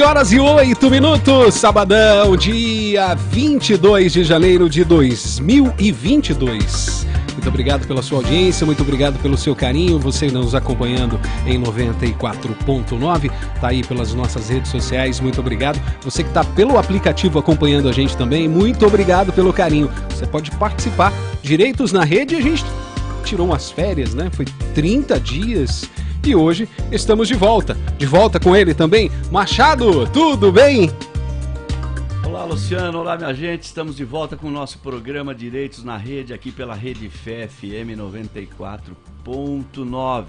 Horas e 8 minutos, sabadão, dia 22 de janeiro de 2022. Muito obrigado pela sua audiência, muito obrigado pelo seu carinho, você nos acompanhando em 94.9, tá aí pelas nossas redes sociais, muito obrigado. Você que tá pelo aplicativo acompanhando a gente também, muito obrigado pelo carinho. Você pode participar, Direitos na Rede, a gente tirou umas férias, né? Foi 30 dias... E hoje estamos de volta com ele também, Machado, tudo bem? Olá Luciano, olá minha gente, estamos de volta com o nosso programa Direitos na Rede, aqui pela Rede Fé FM 94.9,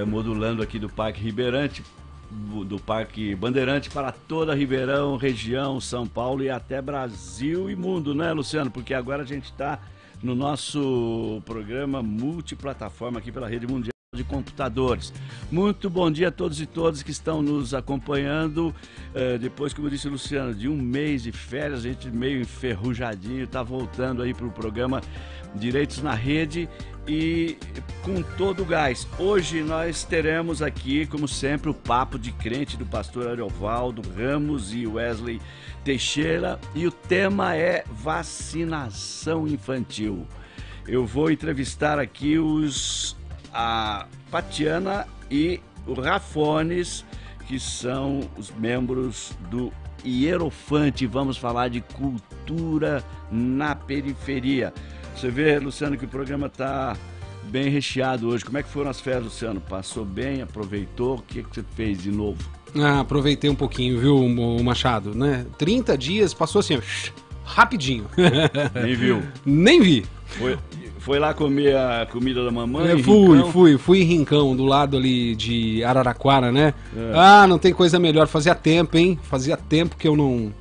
modulando aqui do Parque Ribeirante, do Parque Bandeirante para toda Ribeirão, região, São Paulo e até Brasil e mundo, né Luciano? Porque agora a gente está no nosso programa multiplataforma aqui pela Rede Mundial de Computadores. Muito bom dia a todos e todas que estão nos acompanhando. Depois, como disse o Luciano, de um mês de férias, a gente meio enferrujadinho, está voltando aí para o programa Direitos na Rede e com todo o gás. Hoje nós teremos aqui, como sempre, o Papo de Crente do pastor Ariovaldo Ramos e Wesley Teixeira, e o tema é vacinação infantil. Eu vou entrevistar aqui a Tatiana e o Rafones, que são os membros do Hierofante. Vamos falar de cultura na periferia. Você vê, Luciano, que o programa está bem recheado hoje. Como é que foram as férias, Luciano? Passou bem? Aproveitou? O que você fez de novo? Aproveitei um pouquinho, viu, Machado, né? 30 dias, passou assim, rapidinho. Nem viu? Nem vi. Foi lá comer a comida da mamãe? Fui em Rincão, do lado ali de Araraquara, né? Não tem coisa melhor. Fazia tempo, hein? Fazia tempo que eu não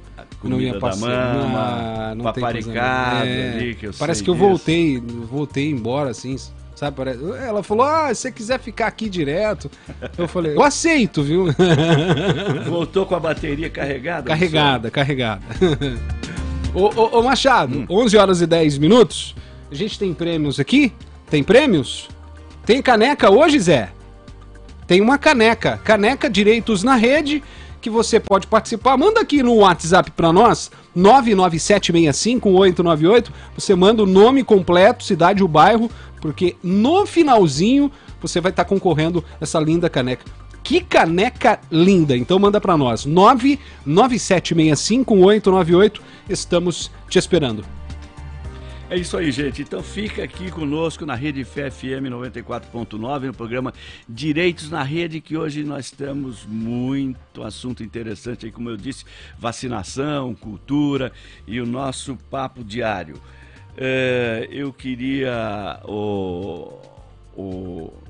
ia passar. Paparicado ali, que eu parece sei que eu disso. voltei embora, assim, sabe? Ela falou, se você quiser ficar aqui direto. Eu falei, eu aceito, viu? Voltou com a bateria carregada? Carregada. Ô Machado, 11 horas e 10 minutos. A gente tem prêmios aqui? Tem prêmios? Tem caneca hoje, Zé? Tem uma caneca. Caneca Direitos na Rede, que você pode participar. Manda aqui no WhatsApp para nós, 99765-898. Você manda o nome completo, cidade e o bairro, porque no finalzinho você vai estar concorrendo a essa linda caneca. Que caneca linda! Então manda para nós, 99765-898. Estamos te esperando. É isso aí, gente. Então fica aqui conosco na Rede Fé FM 94.9, no programa Direitos na Rede, que hoje nós temos muito assunto interessante aí, como eu disse, vacinação, cultura e o nosso papo diário. Eu queria o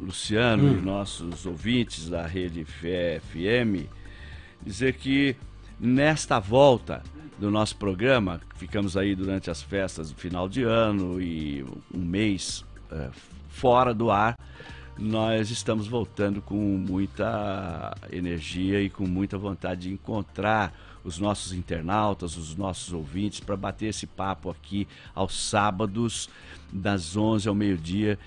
Luciano e nossos ouvintes da Rede Fé FM dizer que nesta volta do nosso programa, ficamos aí durante as festas do final de ano e um mês fora do ar, nós estamos voltando com muita energia e com muita vontade de encontrar os nossos internautas, os nossos ouvintes, para bater esse papo aqui aos sábados, das 11 ao meio-dia,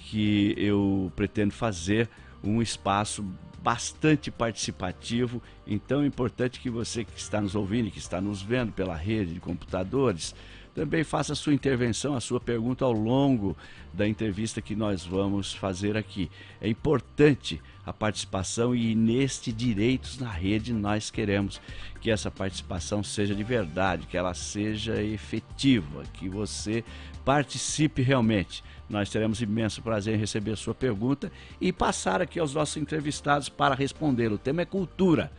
que eu pretendo fazer um espaço bastante participativo. Então é importante que você que está nos ouvindo, que está nos vendo pela rede de computadores, também faça a sua intervenção, a sua pergunta ao longo da entrevista que nós vamos fazer aqui. É importante a participação e neste Direitos na Rede nós queremos que essa participação seja de verdade, que ela seja efetiva, que você participe realmente. Nós teremos imenso prazer em receber a sua pergunta e passar aqui aos nossos entrevistados para responder. O tema é cultura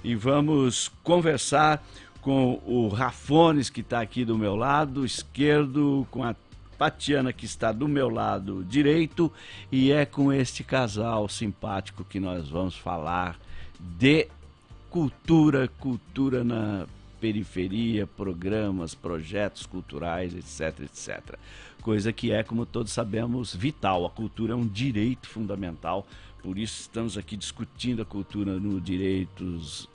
e vamos conversar com o Rafones, que está aqui do meu lado esquerdo, com a Tatiana, que está do meu lado direito, e é com este casal simpático que nós vamos falar de cultura na periferia, programas, projetos culturais, etc, etc. Coisa que é, como todos sabemos, vital. A cultura é um direito fundamental, por isso estamos aqui discutindo a cultura no Direitos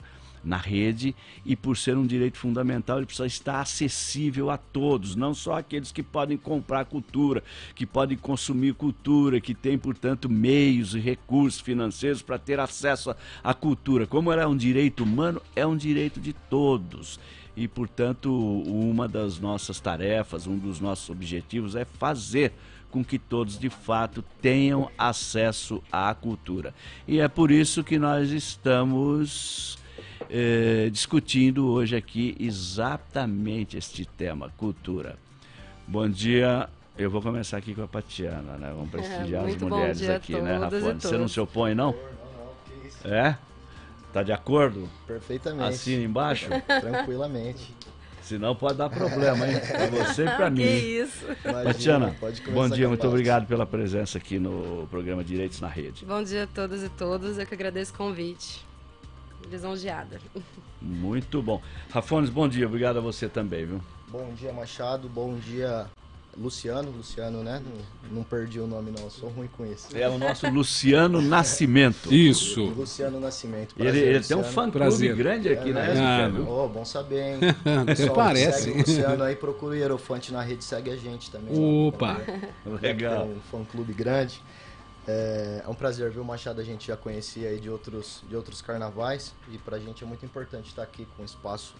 na Rede, e por ser um direito fundamental ele precisa estar acessível a todos, não só aqueles que podem comprar cultura, que podem consumir cultura, que têm, portanto, meios e recursos financeiros para ter acesso à cultura. Como ela é um direito humano, é um direito de todos. E, portanto, uma das nossas tarefas, um dos nossos objetivos é fazer com que todos, de fato, tenham acesso à cultura. E é por isso que nós estamos discutindo hoje aqui exatamente este tema, cultura. Bom dia, eu vou começar aqui com a Tatiana, né? Vamos prestigiar as mulheres aqui, né, Rafones? Você não se opõe, não? Não, que isso. É? Tá de acordo? Perfeitamente. Assina embaixo? Tranquilamente. Senão pode dar problema, hein? Pra você e pra mim. Que isso. Tatiana, bom dia, muito obrigado pela presença aqui no programa Direitos na Rede. Bom dia a todas e todos, eu que agradeço o convite. Lisonjeada. Muito bom. Rafones, bom dia, obrigado a você também, viu? Bom dia, Machado, bom dia, Luciano, né? Não perdi o nome não, eu sou ruim com isso. É o nosso Luciano Nascimento. Isso. Luciano Nascimento. Prazer, Ele Luciano. tem um fã-clube grande aqui, né? Oh, bom saber, hein? Até parece. Segue o Luciano aí, procura o Hierofante na rede, segue a gente também. Opa! Legal. Tem um fã-clube grande. É um prazer, viu, Machado? A gente já conhecia aí de outros carnavais e pra gente é muito importante estar aqui com espaço,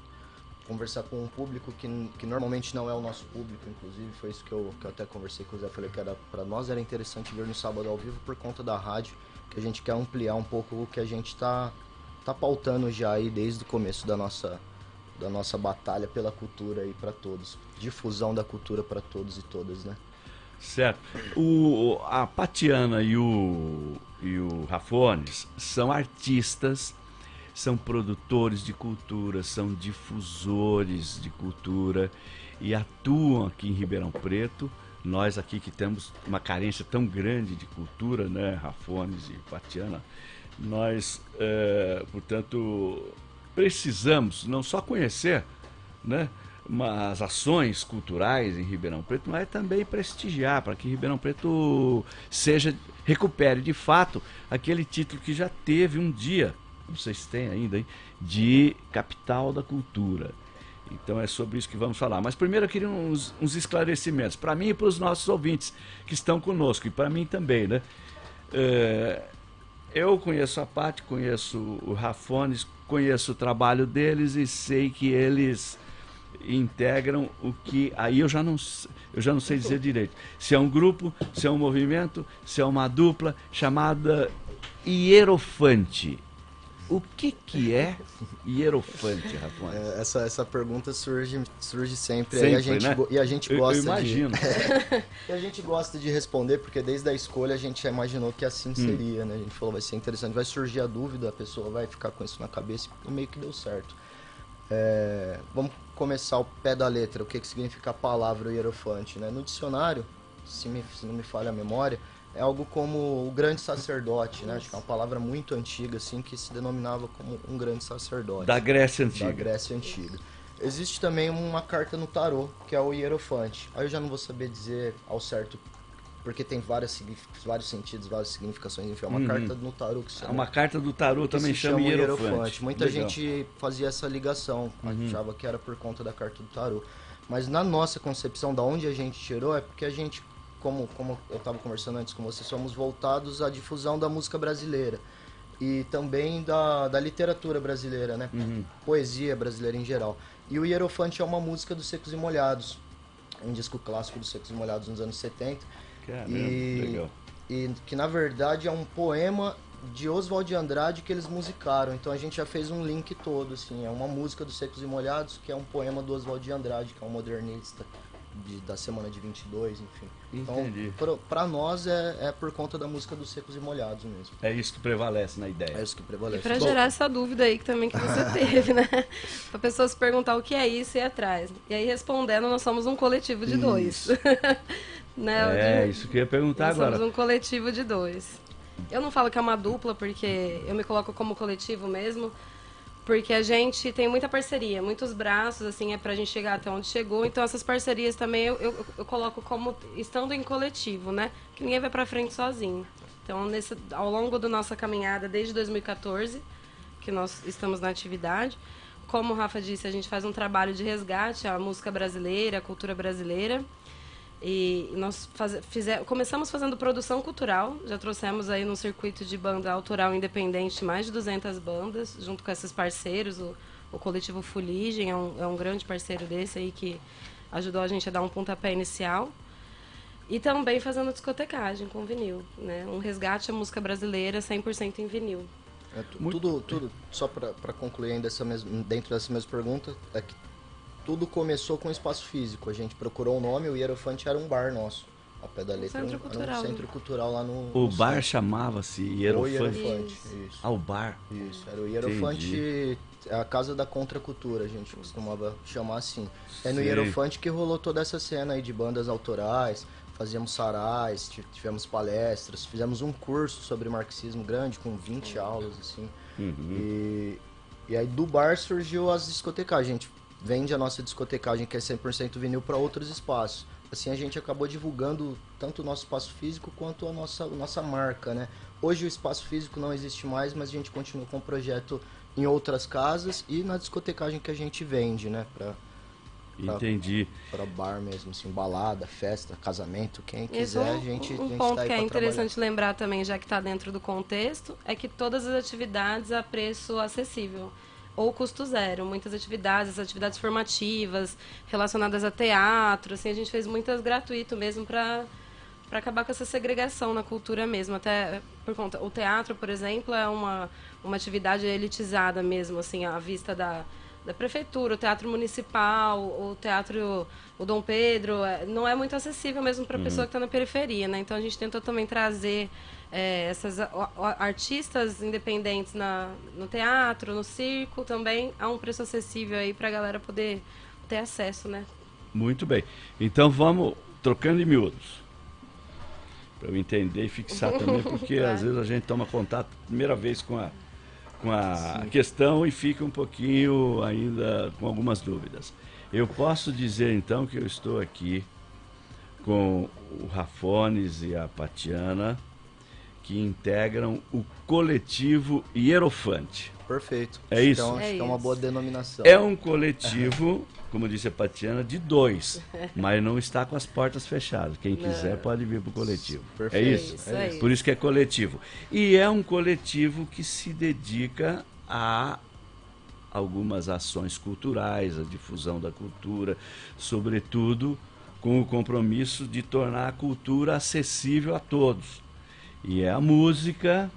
conversar com um público que normalmente não é o nosso público, inclusive foi isso que eu até conversei com o Zé, falei que pra nós era interessante ver no sábado ao vivo por conta da rádio, que a gente quer ampliar um pouco o que a gente tá pautando já aí desde o começo da nossa batalha pela cultura aí para todos, difusão da cultura para todos e todas, né? Certo. A Tatiana e o Rafones são artistas, são produtores de cultura, são difusores de cultura e atuam aqui em Ribeirão Preto. Nós aqui que temos uma carência tão grande de cultura, né, Rafones e Tatiana, nós, portanto, precisamos não só conhecer, né, as ações culturais em Ribeirão Preto, mas também prestigiar, para que Ribeirão Preto recupere de fato aquele título que já teve um dia, não sei se tem ainda, hein, de capital da cultura. Então é sobre isso que vamos falar. Mas primeiro eu queria uns esclarecimentos, para mim e para os nossos ouvintes que estão conosco, e para mim também, né? Eu conheço a Paty, conheço o Rafones, conheço o trabalho deles e sei que eles integram o que... Aí eu já não sei dizer direito. Se é um grupo, se é um movimento, se é uma dupla chamada Hierofante. O que é Hierofante, Rafones? Essa pergunta surge sempre aí, e a gente gosta eu imagino. E a gente gosta de responder, porque desde a escolha a gente já imaginou que assim seria, né? A gente falou, vai ser interessante, vai surgir a dúvida, a pessoa vai ficar com isso na cabeça e meio que deu certo. Vamos começar o pé da letra, o que significa a palavra Hierofante, né? No dicionário, se não me falha a memória, é algo como o grande sacerdote, né? Acho que é uma palavra muito antiga, assim, que se denominava como um grande sacerdote. Da Grécia Antiga. Da Grécia Antiga. Existe também uma carta no tarô, que é o Hierofante. Aí eu já não vou saber dizer ao certo, porque tem vários sentidos, várias significações. Enfim, é uma carta no tarô que se chama... Uma carta do tarô também chama Hierofante. Muita gente fazia essa ligação, achava que era por conta da carta do tarô. Mas na nossa concepção, da onde a gente tirou, é porque a gente como eu estava conversando antes com você, somos voltados à difusão da música brasileira e também da literatura brasileira, né? Poesia brasileira em geral. E o Hierofante é uma música dos Secos e Molhados, um disco clássico dos Secos e Molhados nos anos 70. Caramba, E, legal. e que na verdade é um poema de Oswald de Andrade que eles musicaram. Então a gente já fez um link todo, assim. É uma música dos Secos e Molhados, que é um poema do Oswald de Andrade, que é um modernista da semana de 22, enfim. Entendi. Então, pra nós é por conta da música dos Secos e Molhados mesmo. É isso que prevalece na ideia. É isso que E prevalece. pra gerar essa dúvida aí que também que você teve, né? Pra pessoa se perguntar o que é isso e ir atrás. E aí respondendo, nós somos um coletivo de dois. Né? Isso que eu ia perguntar Nós agora. somos um coletivo de dois. Eu não falo que é uma dupla, porque eu me coloco como coletivo mesmo, porque a gente tem muita parceria, muitos braços, assim, é pra gente chegar até onde chegou. Então essas parcerias também eu coloco como estando em coletivo, né? Que ninguém vai pra frente sozinho. Então, ao longo da nossa caminhada, desde 2014, que nós estamos na atividade, como o Rafa disse, a gente faz um trabalho de resgate à música brasileira, à cultura brasileira. E nós começamos fazendo produção cultural, já trouxemos aí no circuito de banda autoral independente mais de 200 bandas, junto com esses parceiros, o coletivo Fuligem é um grande parceiro desse aí que ajudou a gente a dar um pontapé inicial. E também fazendo discotecagem com vinil, né? Um resgate à música brasileira 100% em vinil. Tudo, só para concluir ainda dentro dessa mesma pergunta, é que tudo começou com espaço físico. A gente procurou um nome, o Hierofante era um bar nosso, ao pé da letra. Centro cultural. Um centro cultural lá no... O bar chamava-se Hierofante. O Hierofante, isso. Ah, o bar. Isso, era o Hierofante, é a casa da contracultura, a gente costumava chamar assim. É no Sei. Hierofante que rolou toda essa cena aí de bandas autorais, fazíamos sarais, tivemos palestras, fizemos um curso sobre marxismo grande, com 20 aulas, assim. E aí do bar surgiu as discotecagens. A gente vende a nossa discotecagem, que é 100% vinil, para outros espaços. Assim a gente acabou divulgando tanto o nosso espaço físico quanto a nossa marca, né? Hoje o espaço físico não existe mais, mas a gente continua com o projeto em outras casas e na discotecagem que a gente vende, né? Entendi. Para bar mesmo, assim, balada, festa, casamento, quem Isso quiser, a gente um tá ponto aí que é pra interessante trabalhar. lembrar também, já que está dentro do contexto, é que todas as atividades a preço acessível ou custo zero. Muitas atividades formativas relacionadas a teatro, assim, a gente fez muitas gratuito mesmo para acabar com essa segregação na cultura mesmo. Até por conta, o teatro, por exemplo, é uma atividade elitizada mesmo, assim, à vista da prefeitura, o teatro municipal, o teatro, o Dom Pedro, não é muito acessível mesmo para a pessoa que está na periferia, né? Então a gente tentou também trazer essas artistas independentes no teatro, no circo, também a um preço acessível aí para a galera poder ter acesso, né? Muito bem. Então vamos trocando em miúdos. Para eu entender e fixar também, porque às vezes a gente toma contato primeira vez com a questão e fica um pouquinho ainda com algumas dúvidas. Eu posso dizer então que eu estou aqui com o Rafones e a Patiana, que integram o coletivo Hierofante. Perfeito. É isso? Então acho que é uma boa denominação. É um coletivo, como disse a Patiana, de dois, mas não está com as portas fechadas. Quem quiser pode vir para o coletivo. Perfeito. É isso? É isso. Por isso que é coletivo. E é um coletivo que se dedica a algumas ações culturais, a difusão da cultura, sobretudo com o compromisso de tornar a cultura acessível a todos. E é a música,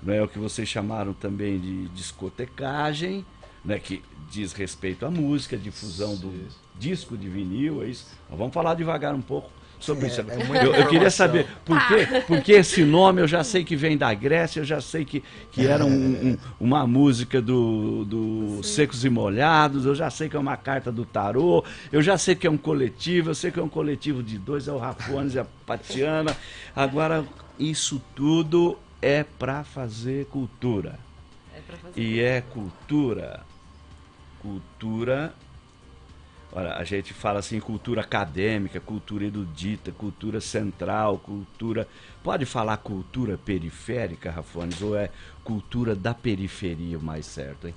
não é o que vocês chamaram também de discotecagem, né, que diz respeito à música, difusão do disco de vinil, é isso. Mas vamos falar devagar um pouco sobre isso. Eu queria saber por que esse nome. Eu já sei que vem da Grécia, eu já sei que era uma música do Secos e Molhados, eu já sei que é uma carta do tarô, eu já sei que é um coletivo, eu sei que é um coletivo de dois, é o Rafones e a Patiana. Agora, isso tudo é para fazer cultura. É pra fazer E é cultura Olha, a gente fala assim, cultura acadêmica, cultura erudita, cultura central, cultura... Pode falar cultura periférica, Rafones, ou é cultura da periferia o mais certo, hein?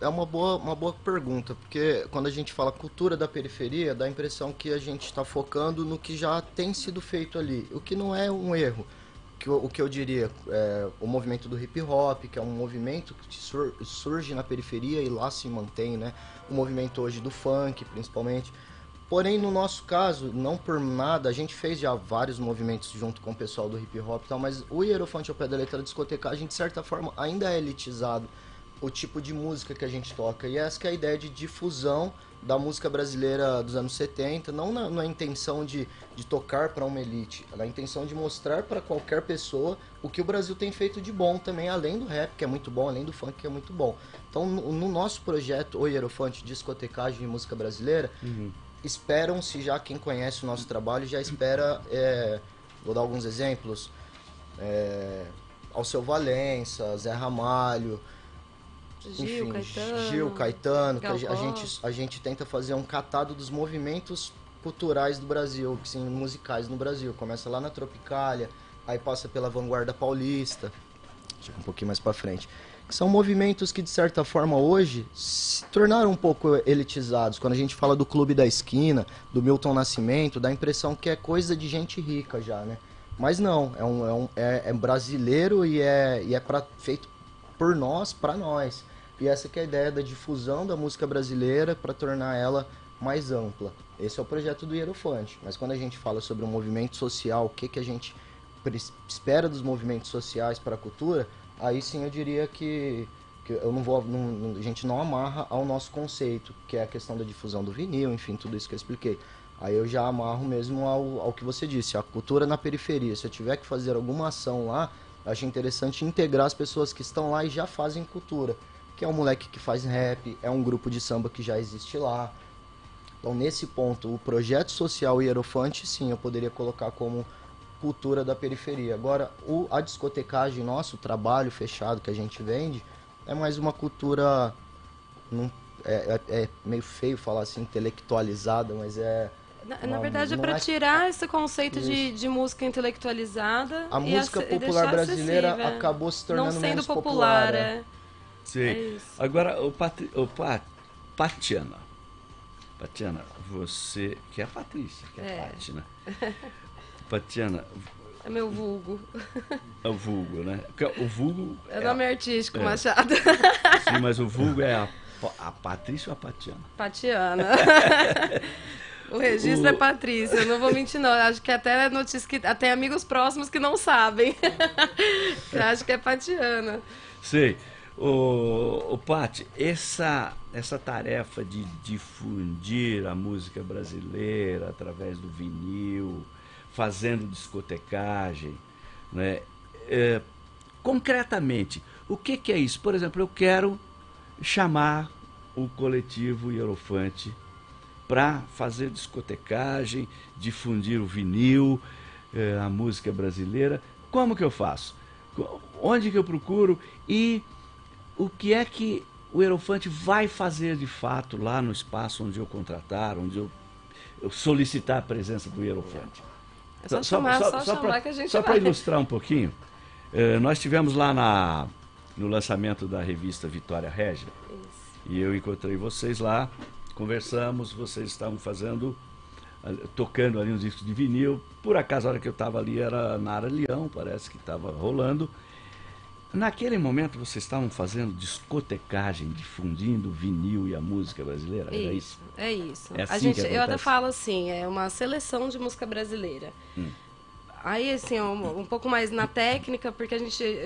É uma boa pergunta, porque quando a gente fala cultura da periferia, dá a impressão que a gente está focando no que já tem sido feito ali, o que não é um erro. O que eu diria, o movimento do hip hop, que é um movimento que surge na periferia e lá se mantém, né? O movimento hoje do funk, principalmente. Porém, no nosso caso, não por nada, a gente fez já vários movimentos junto com o pessoal do hip hop e tal, mas o Hierofante ao pé da letra, a discotecagem, de certa forma, ainda é elitizado o tipo de música que a gente toca. E essa que é a ideia de difusão da música brasileira dos anos 70, não na intenção de tocar para uma elite, na intenção de mostrar para qualquer pessoa o que o Brasil tem feito de bom também, além do rap, que é muito bom, além do funk, que é muito bom. Então, no nosso projeto, o Hierofante, discotecagem de música brasileira, esperam-se, já quem conhece o nosso trabalho, já espera, vou dar alguns exemplos, Alceu Valença, Zé Ramalho, Gil Caetano, que a gente tenta fazer um catado dos movimentos culturais do Brasil, que sim, musicais no Brasil. Começa lá na Tropicália, aí passa pela Vanguarda Paulista, chega um pouquinho mais pra frente. Que são movimentos que, de certa forma, hoje se tornaram um pouco elitizados. Quando a gente fala do Clube da Esquina, do Milton Nascimento, dá a impressão que é coisa de gente rica já, né? Mas não, é brasileiro e feito por nós, pra nós. E essa que é a ideia da difusão da música brasileira para tornar ela mais ampla. Esse é o projeto do Hierofante. Mas quando a gente fala sobre um movimento social, o que a gente espera dos movimentos sociais para a cultura, aí sim eu diria que eu a gente não amarra ao nosso conceito, que é a questão da difusão do vinil, enfim, tudo isso que eu expliquei. Aí eu já amarro mesmo ao que você disse, a cultura na periferia. Se eu tiver que fazer alguma ação lá, acho interessante integrar as pessoas que estão lá e já fazem cultura. Que é um moleque que faz rap, é um grupo de samba que já existe lá. Então, nesse ponto, o projeto social Hierofante, sim, eu poderia colocar como cultura da periferia. Agora, a discotecagem, nosso trabalho fechado que a gente vende, é mais uma cultura, é meio feio falar assim, intelectualizada, mas Na verdade, é para tirar esse conceito de música intelectualizada. A música popular brasileira acabou se tornando menos popular. Sim. É isso. Agora, Patiana, você, que é a Patrícia, que é a Pati, né? Patiana... É meu vulgo. É o vulgo, né? O vulgo... É nome artístico, Machado. Sim, mas o vulgo é a Patrícia ou a Patiana? Patiana. O registro é Patrícia, eu não vou mentir não, acho que até notícia que tem amigos próximos que não sabem. Eu acho que é Patiana. Sei. Ô Pati, essa tarefa de difundir a música brasileira através do vinil, fazendo discotecagem, né? Concretamente, o que é isso? Por exemplo, eu quero chamar o coletivo Hierofante para fazer discotecagem, difundir o vinil, a música brasileira. Como que eu faço? Onde que eu procuro? E o que é que o Hierofante vai fazer de fato lá no espaço onde eu contratar, onde eu solicitar a presença do Hierofante? É só chamar que a gente Só para ilustrar um pouquinho, nós tivemos lá no lançamento da revista Vitória Régia. Isso. E eu encontrei vocês lá, conversamos, vocês estavam tocando ali uns discos de vinil. Por acaso, a hora que eu estava ali era na Ara Leão, parece que estava rolando. Naquele momento vocês estavam fazendo discotecagem, difundindo o vinil e a música brasileira, era isso? É isso. É assim eu até falo assim, é uma seleção de música brasileira. Aí, assim, um pouco mais na técnica, porque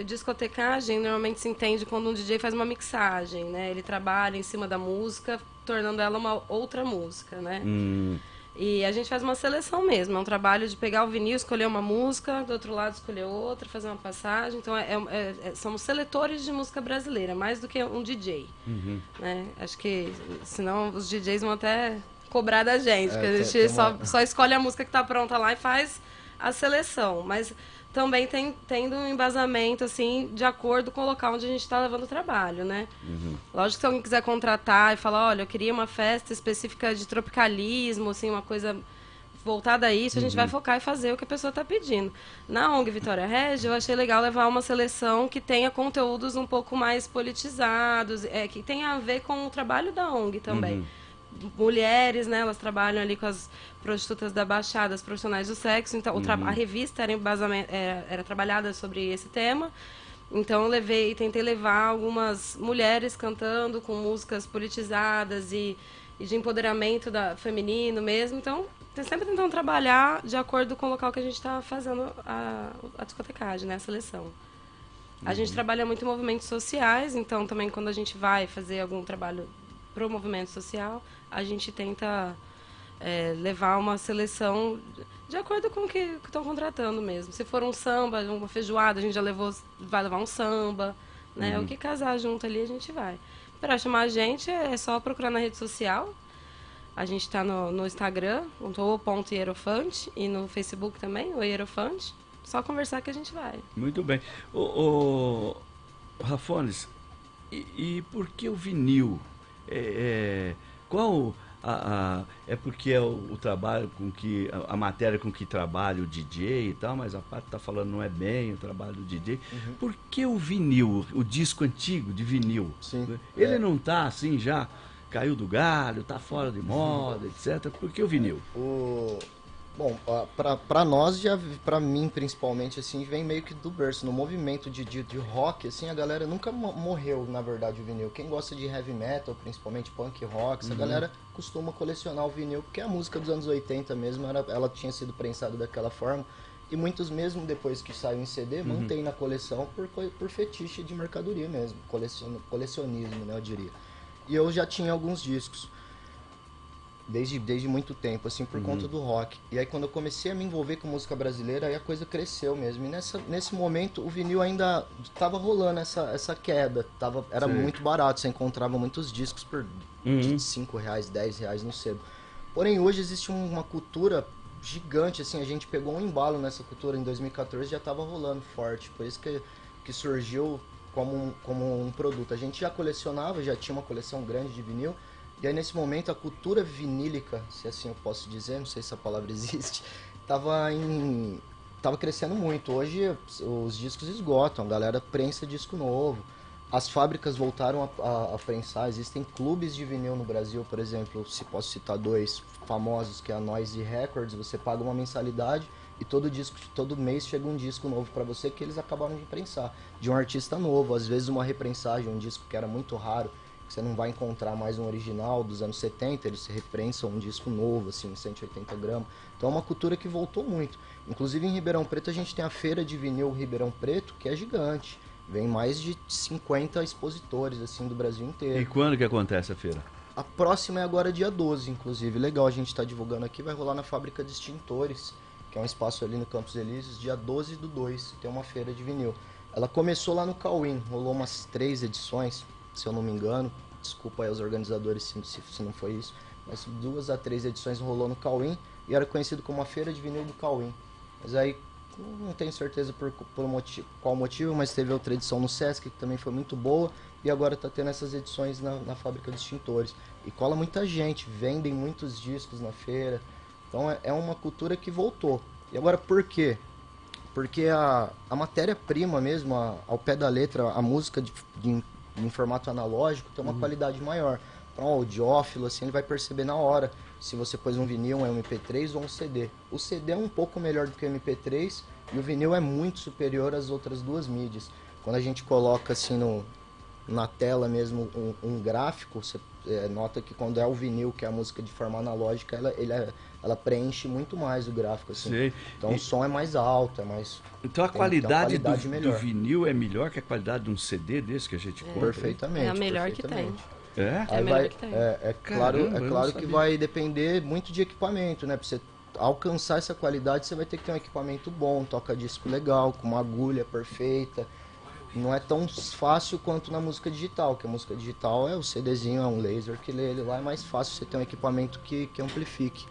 discotecagem normalmente se entende quando um DJ faz uma mixagem, né? Ele trabalha em cima da música, tornando ela uma outra música, né? E a gente faz uma seleção mesmo, é um trabalho de pegar o vinil, escolher uma música, do outro lado escolher outra, fazer uma passagem. Então, somos seletores de música brasileira, mais do que um DJ. Né? Acho que, senão, os DJs vão até cobrar da gente, porque a gente só escolhe a música que está pronta lá e faz a seleção, mas também tendo um embasamento, assim, de acordo com o local onde a gente está levando o trabalho, né? Lógico que se alguém quiser contratar e falar, olha, eu queria uma festa específica de tropicalismo, assim, uma coisa voltada a isso, a gente vai focar e fazer o que a pessoa está pedindo. Na ONG Vitória Regia, eu achei legal levar uma seleção que tenha conteúdos um pouco mais politizados, que tenha a ver com o trabalho da ONG também. Mulheres, né, elas trabalham ali com as prostitutas da Baixada, as profissionais do sexo, então a revista era trabalhada sobre esse tema. Então eu tentei levar algumas mulheres cantando com músicas politizadas e de empoderamento feminino mesmo. Então, sempre tentando trabalhar de acordo com o local que a gente está fazendo a discotecagem, né, a seleção. A gente trabalha muito em movimentos sociais, então também quando a gente vai fazer algum trabalho para o movimento social, a gente tenta levar uma seleção de acordo com o que estão contratando mesmo. Se for um samba, uma feijoada, a gente vai levar um samba, né? O que casar junto ali, a gente vai. Para chamar a gente, é só procurar na rede social. A gente está no Instagram, o Hierofante, e no Facebook também, o Hierofante. Só conversar que a gente vai. Muito bem. O Rafones, e por que o vinil? Qual é porque é o trabalho com que a matéria com que trabalha o DJ e tal, mas a parte está falando não é bem o trabalho do DJ. Por que o vinil, o disco antigo de vinil? Sim. Ele não está assim já caiu do galho, está fora de moda, etc. Por que o vinil? Bom, pra nós, pra mim principalmente, assim, vem meio que do berço. No movimento de rock, assim, a galera nunca morreu, na verdade, o vinil. Quem gosta de heavy metal, principalmente punk rock, essa galera costuma colecionar o vinil, porque a música dos anos 80 mesmo, ela tinha sido prensada daquela forma. E muitos mesmo depois que saiu em CD, mantém na coleção por fetiche de mercadoria mesmo, colecionismo, né, eu diria. E eu já tinha alguns discos. Desde muito tempo, assim, por conta do rock. E aí quando eu comecei a me envolver com música brasileira, aí a coisa cresceu mesmo. E nesse momento o vinil ainda tava rolando essa queda. Era muito barato, você encontrava muitos discos por R$5, R$10 no sebo. Porém hoje existe uma cultura gigante, assim, a gente pegou um embalo nessa cultura em 2014, já tava rolando forte. Por isso que surgiu como um produto. A gente já colecionava, já tinha uma coleção grande de vinil. E aí nesse momento a cultura vinílica, se assim eu posso dizer, não sei se a palavra existe, tava crescendo muito. Hoje os discos esgotam, a galera prensa disco novo. As fábricas voltaram a prensar, existem clubes de vinil no Brasil, por exemplo, se posso citar dois famosos, que é a Noise Records, você paga uma mensalidade e todo mês chega um disco novo para você que eles acabaram de prensar, de um artista novo, às vezes uma reprensagem, um disco que era muito raro, você não vai encontrar mais um original dos anos 70, eles reprensam um disco novo, assim, 180 gramas. Então é uma cultura que voltou muito. Inclusive em Ribeirão Preto a gente tem a feira de vinil Ribeirão Preto, que é gigante. Vem mais de 50 expositores, assim, do Brasil inteiro. E quando que acontece a feira? A próxima é agora dia 12, inclusive. Legal, a gente tá divulgando aqui, vai rolar na Fábrica de Extintores, que é um espaço ali no Campos Elíseos, dia 12/2, tem uma feira de vinil. Ela começou lá no Cauim, rolou umas 3 edições, se eu não me engano, desculpa aí aos organizadores se não foi isso, mas 2 a 3 edições rolou no Cauim e era conhecido como a Feira de Vinil do Cauim. Mas aí, não tenho certeza por qual motivo, mas teve outra edição no Sesc, que também foi muito boa, e agora está tendo essas edições na Fábrica de Extintores. E cola muita gente, vendem muitos discos na feira, então é uma cultura que voltou. E agora por quê? Porque a matéria-prima mesmo, ao pé da letra, a música em formato analógico tem uma qualidade maior. Então, o audiófilo, assim, ele vai perceber na hora se você pôs um vinil, um MP3 ou um CD. O CD é um pouco melhor do que o MP3 e o vinil é muito superior às outras duas mídias. Quando a gente coloca assim na tela mesmo um gráfico, você nota que quando é o vinil, que é a música de forma analógica, ela preenche muito mais o gráfico, assim. Sei. Então o som é mais alto, é mais... Então a qualidade do vinil é melhor que a qualidade de um CD desse que a gente compra? Perfeitamente. É a melhor que tem. É? Aí claro que vai depender muito de equipamento, né? Pra você alcançar essa qualidade, você vai ter que ter um equipamento bom, toca-disco legal, com uma agulha perfeita. Não é tão fácil quanto na música digital, que a música digital é o CDzinho, é um laser que lê ele lá, é mais fácil você ter um equipamento que amplifique.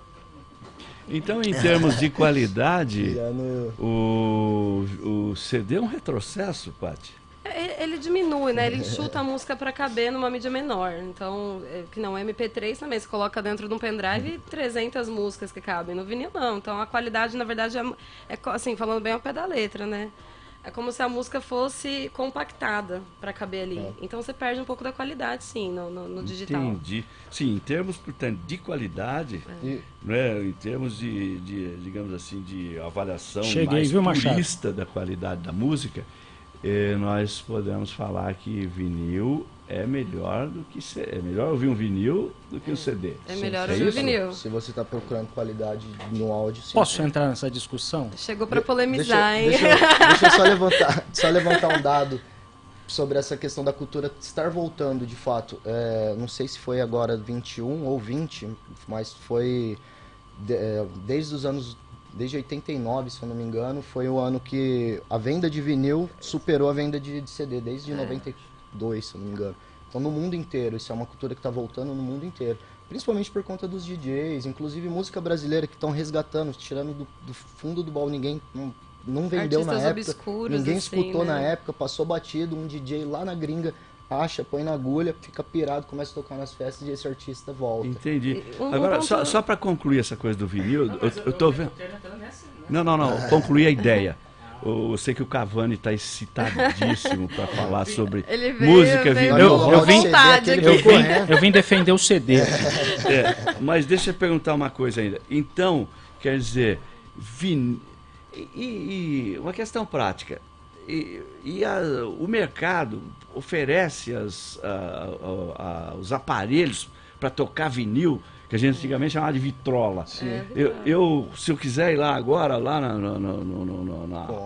Então, em termos de qualidade, Piano- o CD é um retrocesso, Paty? Ele diminui, né? Ele chuta a música para caber numa mídia menor. Então, que não, MP3 também, você coloca dentro de um pendrive 300 músicas que cabem. No vinil, não. Então, a qualidade, na verdade, assim, falando bem ao pé da letra, né? É como se a música fosse compactada para caber ali. Então, você perde um pouco da qualidade, sim, no digital. Entendi. Sim, em termos, portanto, de qualidade, E- né, em termos digamos assim, de avaliação Cheguei, mais viu, Machado? purista da qualidade da música, nós podemos falar que vinil é melhor do que é melhor ouvir um vinil do que o CD. É melhor É ouvir o isso? vinil. Se você está procurando qualidade no áudio, sim. Posso entrar nessa discussão? Chegou para polemizar, hein? Deixa eu só levantar um dado sobre essa questão da cultura estar voltando, de fato. Não sei se foi agora 21 ou 20, mas foi desde 89, se eu não me engano, foi o ano que a venda de vinil superou a venda de CD, desde 92, se eu não me engano. Então, no mundo inteiro, isso é uma cultura que está voltando no mundo inteiro. Principalmente por conta dos DJs, inclusive música brasileira que estão resgatando, tirando do fundo do baú. Ninguém não vendeu Artistas na época, obscuros, ninguém assim, escutou né? na época, passou batido, um DJ lá na gringa acha, põe na agulha, fica pirado, começa a tocar nas festas e esse artista volta. Entendi. Um Agora, ponto- só para concluir essa coisa do vinil, eu tô vendo. Não, concluir a ideia. Eu sei que o Cavani está excitadíssimo para falar sobre Ele veio, música, veio vinil. com Eu vim- vontade aquele aqui. que Eu vim defender o CD. Mas deixa eu perguntar uma coisa ainda. Então, quer dizer, uma questão prática. O mercado oferece os aparelhos para tocar vinil, que a gente antigamente chamava de vitrola. Se eu quiser ir lá agora, lá na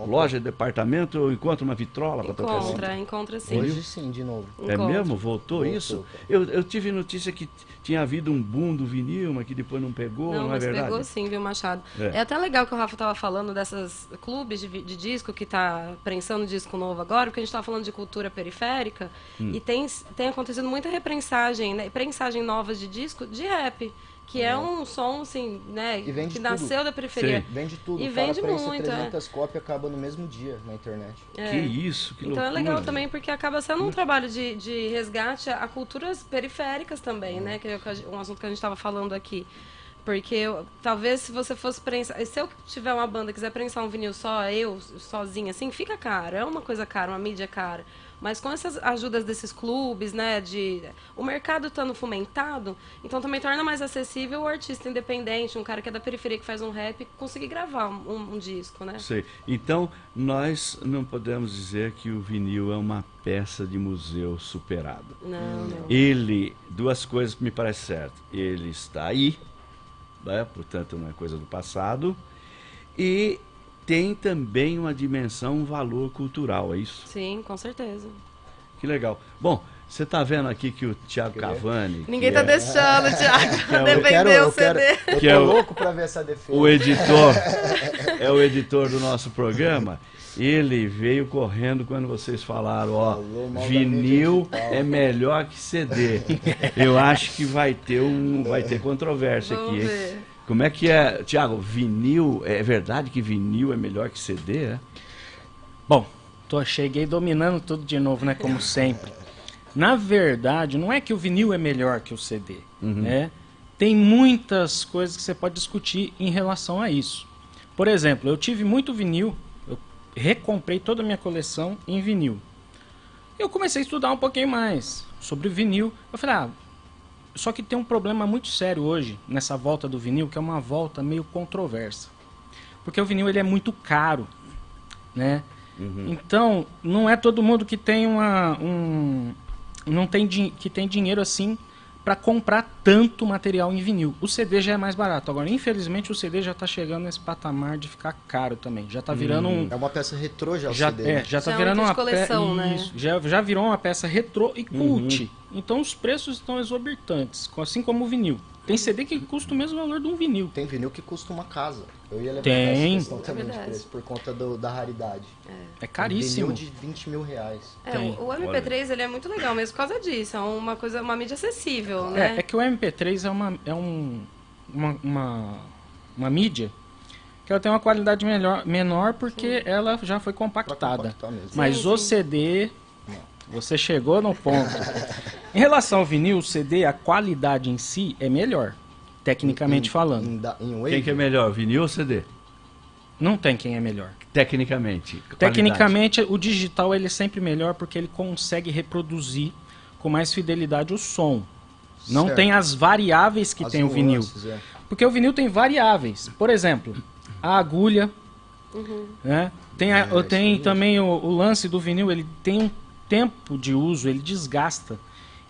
loja de departamento, eu encontro uma vitrola para tocar vinil. Encontra sim. Hoje sim, de novo. É Encontro. mesmo? Voltou isso? Eu tive notícia que tinha havido um boom do vinil, mas que depois não pegou, não é mas verdade? pegou sim, viu, Machado? É. É até legal que o Rafa estava falando dessas clubes de disco que tá prensando disco novo agora, porque a gente estava falando de cultura periférica e tem acontecido muita reprensagem, né? Prensagem novas de disco de rap. Que é um som, assim, né? E vende que nasceu da periferia. Sim. Vende tudo. E O cara vende prensa muito, 300 cópias, acaba no mesmo dia na internet. Que isso, que Então loucura. é legal também, porque acaba sendo um trabalho de resgate a culturas periféricas também, né? Que é um assunto que a gente estava falando aqui. Porque talvez se você fosse prensar... Se eu tiver uma banda e quiser prensar um vinil só, eu, sozinha, assim, fica caro. É uma coisa cara, uma mídia cara. Mas com essas ajudas desses clubes, né, o mercado estando fomentado, então também torna mais acessível o artista independente, um cara que é da periferia, que faz um rap, conseguir gravar um disco, né? Sei. Então, nós não podemos dizer que o vinil é uma peça de museu superada. Não. Ele, duas coisas me parecem certas. Ele está aí, né, portanto não é coisa do passado, e tem também uma dimensão, um valor cultural, é isso? Sim, com certeza. Que legal. Bom, você está vendo aqui que o Thiago Cavani, Ninguém que tá é deixando, Thiago, eu defender o CD. Eu Que tô é o- louco pra ver essa defesa. o editor, é o editor do nosso programa, ele veio correndo quando vocês falaram, ó, Falou mal da vinil mídia digital. é melhor que CD. Eu acho que vai ter controvérsia Vamos aqui, hein? ver. Como é que é, Thiago, vinil, é verdade que vinil é melhor que CD, é? Bom, cheguei dominando tudo de novo, né? Como sempre. Na verdade, não é que o vinil é melhor que o CD, né? Tem muitas coisas que você pode discutir em relação a isso. Por exemplo, eu tive muito vinil, eu recomprei toda a minha coleção em vinil. Eu comecei a estudar um pouquinho mais sobre o vinil. Eu falei, só que tem um problema muito sério hoje nessa volta do vinil, que é uma volta meio controversa. Porque o vinil ele é muito caro, né? Então, não é todo mundo que tem que tem dinheiro assim para comprar tanto material em vinil. O CD já é mais barato. Agora, infelizmente, o CD já está chegando nesse patamar de ficar caro também. Já está virando É uma peça retrô já o já, CD. né? já está Já é um virando item de uma coleção, né? Isso, já virou uma peça retrô e cult. Então os preços estão exorbitantes, assim como o vinil. Tem CD que custa o mesmo valor de um vinil. Tem vinil que custa uma casa. Eu ia levantar Tem. essa questão também de verdade. preço, por conta da raridade. É caríssimo. Um vinil de 20 mil reais. Tem. O MP3 ele é muito legal mesmo por causa disso. É uma mídia acessível, né? É que o MP3 é uma uma mídia, que ela tem uma qualidade menor porque ela já foi compactada. Mas Sim, o sim. CD, você chegou no ponto. Em relação ao vinil, o CD, a qualidade em si é melhor, tecnicamente falando. Em wave, Quem que é melhor, vinil ou CD? Não tem quem é melhor. Tecnicamente. Qualidade. Tecnicamente, o digital ele é sempre melhor porque ele consegue reproduzir com mais fidelidade o som. Não Certo. tem as variáveis que as tem o vinil. nuances, é. Porque o vinil tem variáveis. Por exemplo, a agulha, né? Tem, isso tem mesmo. também o lance do vinil, ele tem um tempo de uso, ele desgasta.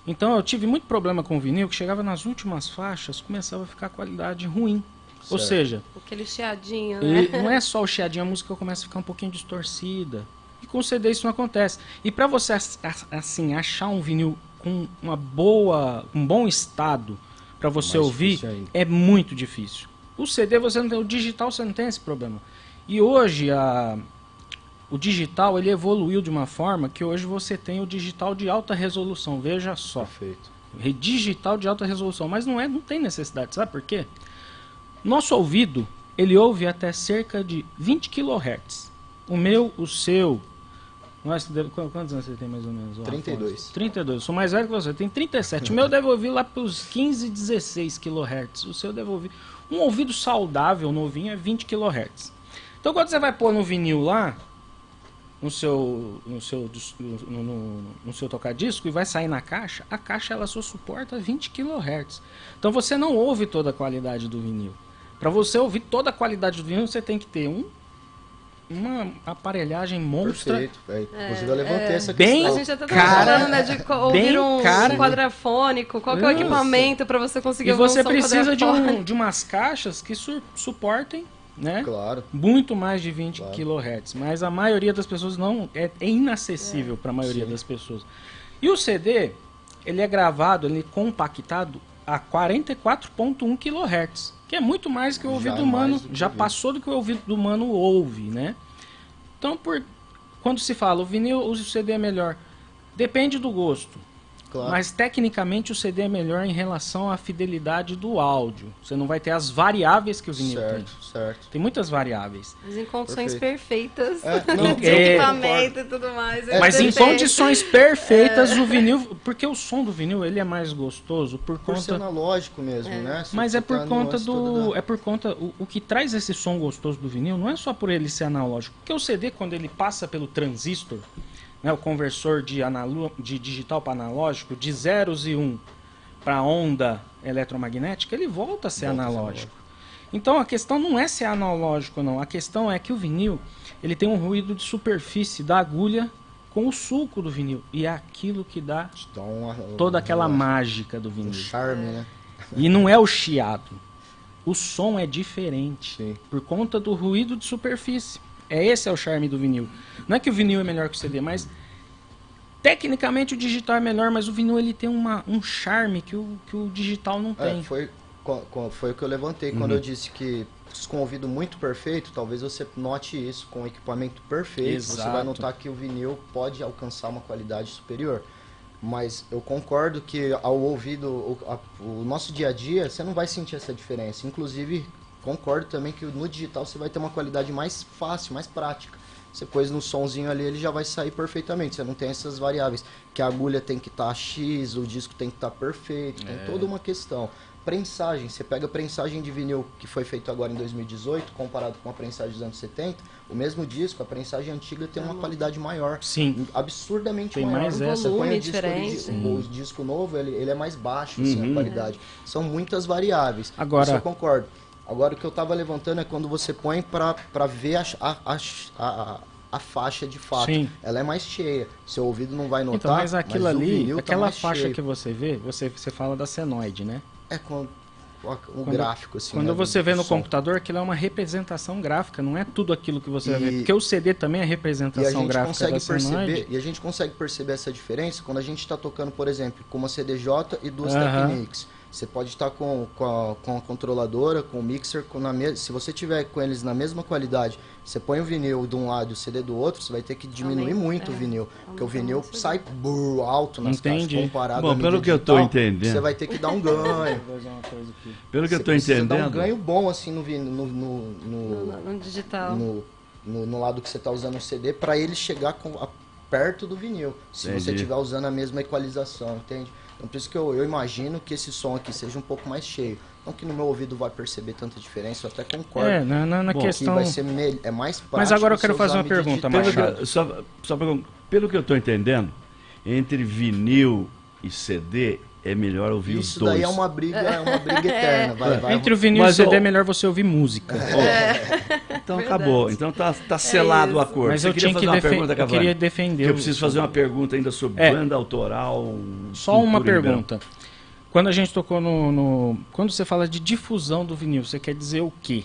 Então eu tive muito problema com o vinil, que chegava nas últimas faixas, começava a ficar a qualidade ruim. Ou Certo. seja, Aquele chiadinho, né? não é só o chiadinho, a música começa a ficar um pouquinho distorcida. E com o CD isso não acontece. E para você assim achar um vinil com um bom estado para você Mais ouvir, difícil ainda. é muito difícil. O CD você não tem, o digital você não tem esse problema. E hoje o digital ele evoluiu de uma forma que hoje você tem o digital de alta resolução. Veja só. Perfeito. Digital de alta resolução, mas não tem necessidade, sabe por quê? Nosso ouvido, ele ouve até cerca de 20 kHz. O meu, o seu... Quantos anos você tem mais ou menos? 32. 32. Eu sou mais velho que você, tem 37. O meu deve ouvir lá para os 15, 16 kHz. O seu deve ouvir... Um ouvido saudável, novinho, é 20 kHz. Então quando você vai pôr no vinil lá, no seu tocadisco e vai sair na caixa, a caixa ela só suporta 20 kHz. Então você não ouve toda a qualidade do vinil. Para você ouvir toda a qualidade do vinil, você tem que ter uma aparelhagem monstra. Perfeito. Inclusive eu levantei essa bem questão. A gente até cara, tava falando, né, de ouvir um cara. quadrafônico. Qual que é o Isso. equipamento para você conseguir E ouvir um você som precisa quadrafônico? de umas caixas que suportem, né? Claro. Muito mais de 20 Claro. kHz. Mas a maioria das pessoas não... É inacessível para a maioria das pessoas. E o CD, ele é gravado, ele é compactado a 44.1 kHz. Que é muito mais que o Já ouvido é humano... mais do que Já o ouvido. passou do que o ouvido humano ouve, né? Então, quando se fala o vinil, o CD é melhor. Depende do gosto. Claro. Mas tecnicamente o CD é melhor em relação à fidelidade do áudio. Você não vai ter as variáveis que o vinil tem. Certo. Tem muitas variáveis. Mas em condições Perfeito. perfeitas, Não, de é, equipamento e tudo mais. Mas em perfeito. condições perfeitas o vinil... Porque o som do vinil ele é mais gostoso Por ser conta... analógico mesmo, né? Mas é por Você conta nuance toda do... da- É por conta... O que traz esse som gostoso do vinil não é só por ele ser analógico. Porque o CD, quando ele passa pelo transistor, né, o conversor de digital para analógico, de zeros e 1 para onda eletromagnética, ele volta a ser analógico. Então a questão não é ser analógico, não. A questão é que o vinil ele tem um ruído de superfície da agulha com o sulco do vinil. E é aquilo que dá Então, toda aquela mágica do um vinil. charme, né? E não é o chiado. O som é diferente. Sim. Por conta do ruído de superfície. Esse é o charme do vinil. Não é que o vinil é melhor que o CD, mas tecnicamente o digital é melhor, mas o vinil ele tem um charme que o digital não tem. Foi o que eu levantei quando eu disse que com ouvido muito perfeito, talvez você note isso com equipamento perfeito, você vai Exato. notar que o vinil pode alcançar uma qualidade superior. Mas eu concordo que ao ouvido, o nosso dia a dia, você não vai sentir essa diferença. Inclusive, concordo também que no digital você vai ter uma qualidade mais fácil, mais prática. Você pôs no sonzinho ali, ele já vai sair perfeitamente. Você não tem essas variáveis. Que a agulha tem que estar X, o disco tem que estar perfeito. Tem toda uma questão. Prensagem. Você pega a prensagem de vinil que foi feito agora em 2018, comparado com a prensagem dos anos 70. O mesmo disco, a prensagem antiga tem uma qualidade maior. Sim. Absurdamente Tem maior. mais Você essa. põe Volume o disco, diferente. o disco novo, ele é mais baixo, assim, a qualidade. São muitas variáveis. Agora- Isso eu concordo. Agora o que eu estava levantando é quando você põe para ver a faixa de fato. Sim. Ela é mais cheia. Seu ouvido não vai notar, Então, mas aquilo o ali, vinil tá aquela mais faixa cheio. que você vê, você fala da senoide, né? É com o gráfico, assim. Quando né, você do vê no som. computador, aquilo é uma representação gráfica, não é tudo aquilo que você vai ver. E- Porque o CD também é E a representação gente gráfica consegue da senoide. perceber, e a gente consegue perceber essa diferença quando a gente está tocando, por exemplo, com uma CDJ e duas Aham. Technics. Você pode estar com a controladora, com o mixer, se você tiver com eles na mesma qualidade, você põe o vinil de um lado e o CD do outro, você vai ter que diminuir muito o vinil. Porque o vinil sai alto nas caixas comparado Bom, pelo que eu estou entendendo, você vai ter que dar um ganho. Pelo que eu estou entendendo, dar um ganho bom assim no digital. No lado que você está usando o CD, para ele chegar perto do vinil. Se você estiver usando a mesma equalização, entende? Então, por isso que eu imagino que esse som aqui seja um pouco mais cheio. Não que no meu ouvido vai perceber tanta diferença, eu até concordo. Na questão... vai ser é mais prático. Mas agora eu quero fazer uma pergunta, Machado. Pelo que eu estou entendendo, entre vinil e CD é melhor ouvir os dois. Isso daí é uma briga eterna. Entre o vinil e o CD é melhor você ouvir música. Então acabou. Então tá selado o acordo. Mas eu queria defender. Eu preciso fazer uma pergunta ainda sobre banda autoral. Só uma pergunta. Quando a gente tocou quando você fala de difusão do vinil, você quer dizer o quê?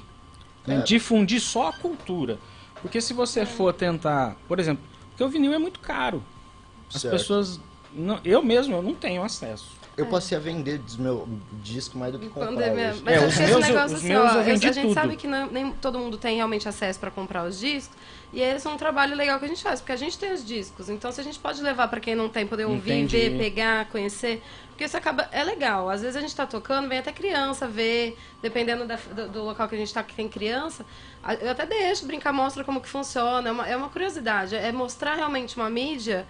Difundir só a cultura. Porque se você for tentar, por exemplo, porque o vinil é muito caro. As pessoas... eu mesmo não tenho acesso. Eu passei a vender meu disco mais do que comprar. Mas os meus eu vendi tudo. A gente sabe que nem todo mundo tem realmente acesso para comprar os discos. E esse é um trabalho legal que a gente faz, porque a gente tem os discos. Então, se a gente pode levar para quem não tem, poder ouvir, ver, pegar, conhecer. Porque isso é legal. Às vezes a gente está tocando, vem até criança ver, dependendo do local que a gente está, que tem criança. Eu até deixo brincar, mostra como que funciona. É uma curiosidade. É mostrar realmente uma mídia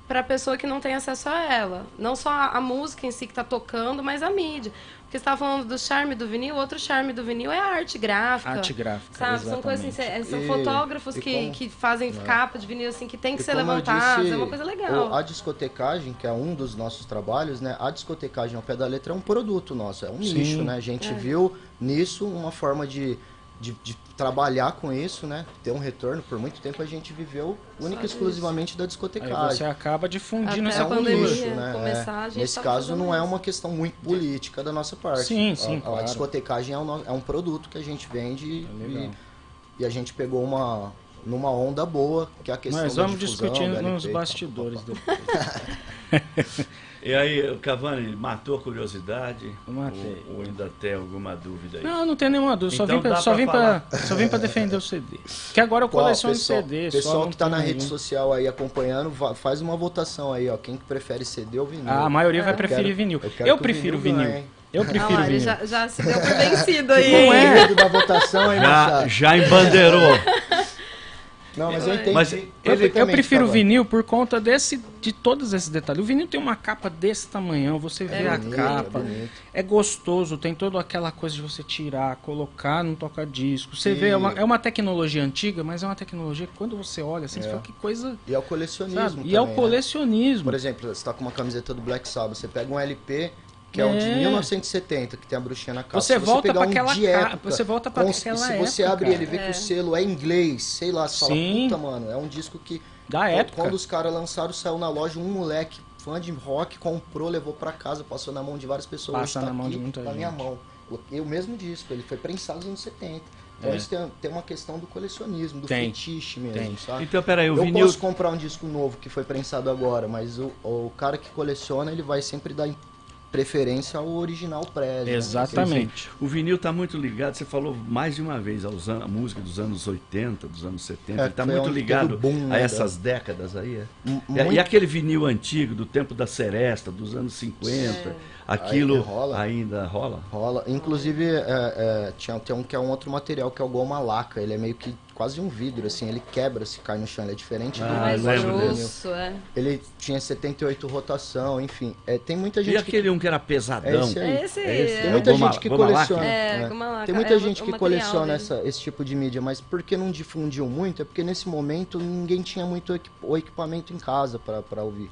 para a pessoa que não tem acesso a ela. Não só a música em si que está tocando, mas a mídia. Porque você estava falando do charme do vinil, outro charme do vinil é a arte gráfica. Arte gráfica, sabe? Exatamente. São coisas assim, são fotógrafos que fazem capa de vinil assim, que tem que ser levantado, é uma coisa legal. A discotecagem, que é um dos nossos trabalhos, né? A discotecagem ao pé da letra é um produto nosso, é um nicho, né? A gente viu nisso uma forma de trabalhar com isso, né? Ter um retorno. Por muito tempo a gente viveu única e exclusivamente da discotecagem. Aí você acaba difundindo essa pandemia, nicho, né? Nesse caso não é uma questão muito política da nossa parte. Sim, a claro. discotecagem é um produto que a gente vende e a gente pegou numa onda boa, que é a questão da difusão. Mas vamos discutir nos bastidores depois. E aí, Cavani, matou a curiosidade? Eu matei. Ou ainda tem alguma dúvida aí? Não tem nenhuma dúvida. Então só vim pra defender o CD. Que agora eu coleciono CD. Pessoal que tá na rede social aí acompanhando, faz uma votação aí, ó. Quem que prefere CD ou vinil? A maioria vai preferir vinil. Eu prefiro vinil. Eu prefiro vinil. Já se deu por vencido aí. Não é? Da votação aí, já embandeirou. Não, mas eu entendi. Mas eu prefiro o vinil por conta de todos esses detalhes. O vinil tem uma capa desse tamanhão, você vê a capa. É gostoso, tem toda aquela coisa de você tirar, colocar num toca-disco. Você vê, é uma tecnologia antiga, mas é uma tecnologia que quando você olha, você fala que coisa... E é o colecionismo também, E é o colecionismo. Por exemplo, você está com uma camiseta do Black Sabbath, você pega um LP... que é o de 1970, que tem a bruxinha na capa. Você volta para aquela capa, você volta para aquela época. Se você abre ele e vê que o selo é inglês, sei lá, você fala, puta, mano, é um disco que... Da época. Quando os caras lançaram, saiu na loja, um moleque, fã de rock, comprou, levou para casa, passou na mão de várias pessoas. Passa na mão de muita gente. Na minha mão. O mesmo disco, ele foi prensado nos anos 70. Então isso tem uma questão do colecionismo, do fetiche mesmo, sabe? Então, peraí, eu posso comprar um disco novo que foi prensado agora, mas o cara que coleciona, ele vai sempre dar preferência ao original prévio. Exatamente. Né? O vinil está muito ligado, você falou mais de uma vez, a música dos anos 80, dos anos 70, ele está muito ligado a essas décadas aí. E aquele vinil antigo, do tempo da Seresta, dos anos 50, aquilo ainda rola? Rola. Inclusive, tem um que é um outro material, que é o goma laca, ele é meio que quase um vidro, assim, ele quebra se cai no chão, ele é diferente do mais grosso, Ele tinha 78 rotação, enfim. Tem muita gente. E aquele um que era pesadão? Tem muita gente que coleciona. Tem muita gente que coleciona esse tipo de mídia, mas por que não difundiu muito? É porque nesse momento ninguém tinha muito o equipamento em casa para ouvir.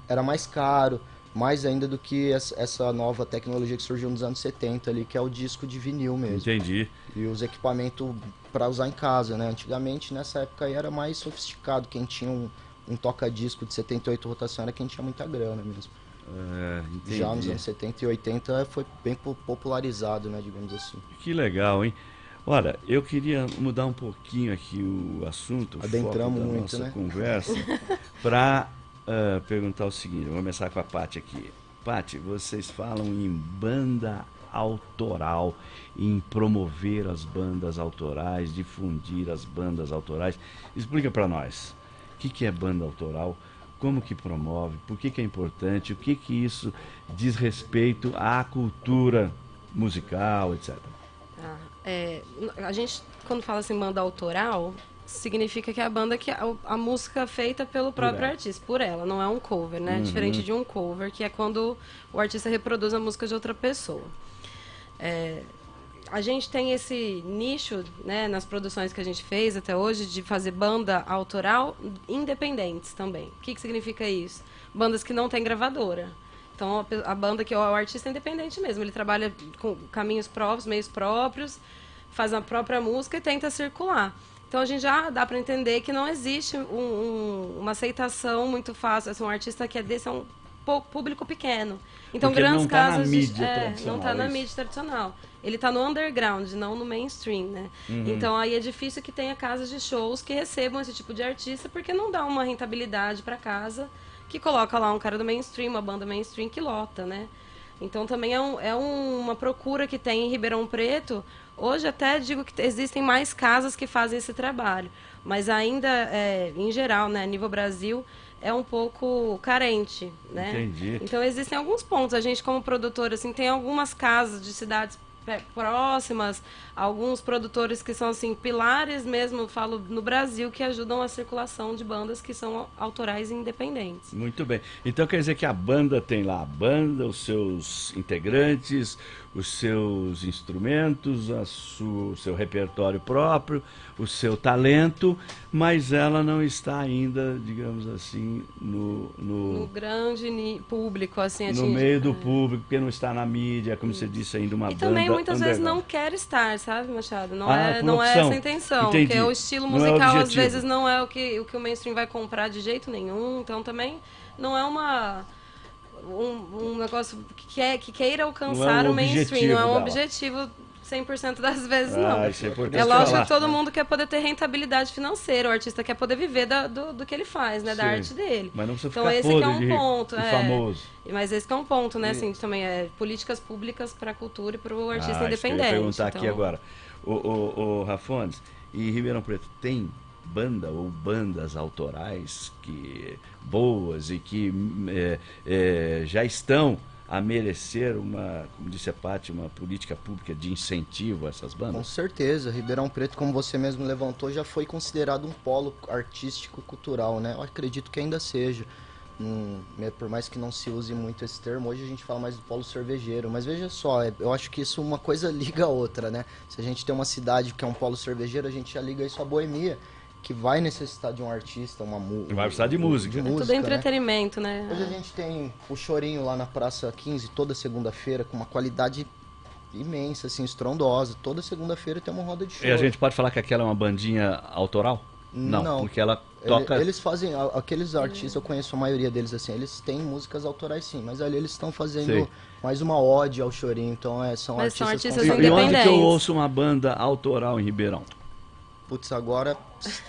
Era mais caro, mais ainda do que essa nova tecnologia que surgiu nos anos 70 ali, que é o disco de vinil mesmo. Entendi. E os equipamentos para usar em casa, né? Antigamente, nessa época aí, era mais sofisticado. Quem tinha um toca-disco de 78 rotação era quem tinha muita grana mesmo. Já nos anos 70 e 80 foi bem popularizado, né? Digamos assim. Que legal, hein? Olha, eu queria mudar um pouquinho aqui o assunto, adentramos muito, nossa conversa, para perguntar o seguinte. Vou começar com a Paty aqui. Pati, vocês falam em banda autoral, em promover as bandas autorais, difundir as bandas autorais. Explica para nós, o que é banda autoral, como que promove, por que é importante, o que isso diz respeito à cultura musical, etc. A gente, quando fala assim banda autoral, significa que é a banda que a música feita pelo próprio artista, por ela, não é um cover, né? Diferente de um cover, que é quando o artista reproduz a música de outra pessoa. A gente tem esse nicho, né, nas produções que a gente fez até hoje, de fazer banda autoral independentes também. O que significa isso? Bandas que não têm gravadora. Então, a banda que é o artista é independente mesmo. Ele trabalha com caminhos próprios, meios próprios, faz a própria música e tenta circular. Então, a gente já dá para entender que não existe uma aceitação muito fácil. Assim, um artista que é desse é um público pequeno. Então, porque grandes não tá casas... na mídia tradicional, não está na mídia tradicional. Ele está no underground, não no mainstream, né? Então, aí é difícil que tenha casas de shows que recebam esse tipo de artista, porque não dá uma rentabilidade para casa que coloca lá um cara do mainstream, uma banda mainstream que lota, né? Então, também é uma procura que tem em Ribeirão Preto. Hoje, até digo que existem mais casas que fazem esse trabalho. Mas ainda, em geral, né, a nível Brasil, é um pouco carente, né? Entendi. Então, existem alguns pontos. A gente, como produtor, assim, tem algumas casas de cidades próximas, alguns produtores que são, assim, pilares mesmo, falo, no Brasil, que ajudam a circulação de bandas que são autorais e independentes. Muito bem. Então quer dizer que a banda tem lá a banda, os seus integrantes, os seus instrumentos, o seu repertório próprio, o seu talento, mas ela não está ainda, digamos assim, no grande público, assim, no meio do público, porque não está na mídia, como você disse, ainda uma banda. E também muitas vezes não quer estar, sabe, Machado? Não é essa a intenção. Entendi. Porque o estilo Não é musical, às objetivo. vezes, não é o que o mainstream vai comprar de jeito nenhum. Então, também não é um negócio que queira alcançar Não é um o mainstream. objetivo Não é um dela. objetivo 100% das vezes, não. Isso é importante É lógico falar. que todo mundo quer poder ter rentabilidade financeira. O artista quer poder viver do que ele faz, né? Da Sim. arte dele. Mas não precisa Então, ficar esse que é podre um ponto. de famoso. Mas esse que é um ponto, né? Assim, também políticas públicas para a cultura e para o artista Isso que eu independente. ia perguntar então... aqui agora. O Rafones, e Ribeirão Preto tem banda ou bandas autorais boas e que já estão a merecer como disse a Paty, uma política pública de incentivo a essas Com bandas? certeza, Ribeirão Preto, como você mesmo levantou, já foi considerado um polo artístico-cultural, né? Eu acredito que ainda seja. Por mais que não se use muito esse termo, hoje a gente fala mais do polo cervejeiro, mas veja só, eu acho que isso uma coisa liga a outra, né? Se a gente tem uma cidade que é um polo cervejeiro, a gente já liga isso à boemia, que vai necessitar de um artista, Vai precisar de música. Tudo é entretenimento, né? Hoje a gente tem o Chorinho lá na Praça 15, toda segunda-feira, com uma qualidade imensa, assim, estrondosa. Toda segunda-feira tem uma roda de show. E a gente pode falar que aquela é uma bandinha autoral? Não, porque ela toca... Eles fazem, aqueles artistas, eu conheço a maioria deles, assim, eles têm músicas autorais sim, mas ali eles estão fazendo Sei. mais uma ode ao Chorinho, então são Mas são artistas... artistas E onde que eu independentes. ouço uma banda autoral em Ribeirão? Putz, agora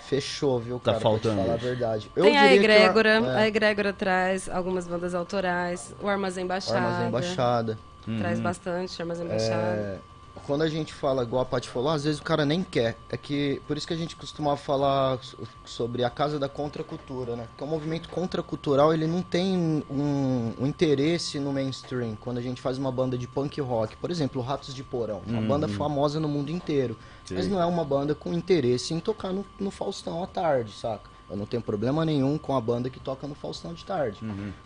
fechou, viu, Tá cara, faltando. pra te falar a verdade. Eu Tem a diria que Egrégora, a Egrégora traz algumas bandas autorais, o Armazém Baixada. Armazém Baixada. Traz bastante, Armazém Baixada. Quando a gente fala, igual a Paty falou, às vezes o cara nem quer. É que, por isso que a gente costumava falar sobre a Casa da Contracultura, né? Porque o movimento contracultural, ele não tem um interesse no mainstream. Quando a gente faz uma banda de punk rock, por exemplo, o Ratos de Porão, uma banda famosa no mundo inteiro. Sim. Mas não é uma banda com interesse em tocar no Faustão à tarde, saca? Eu não tenho problema nenhum com a banda que toca no Faustão de tarde.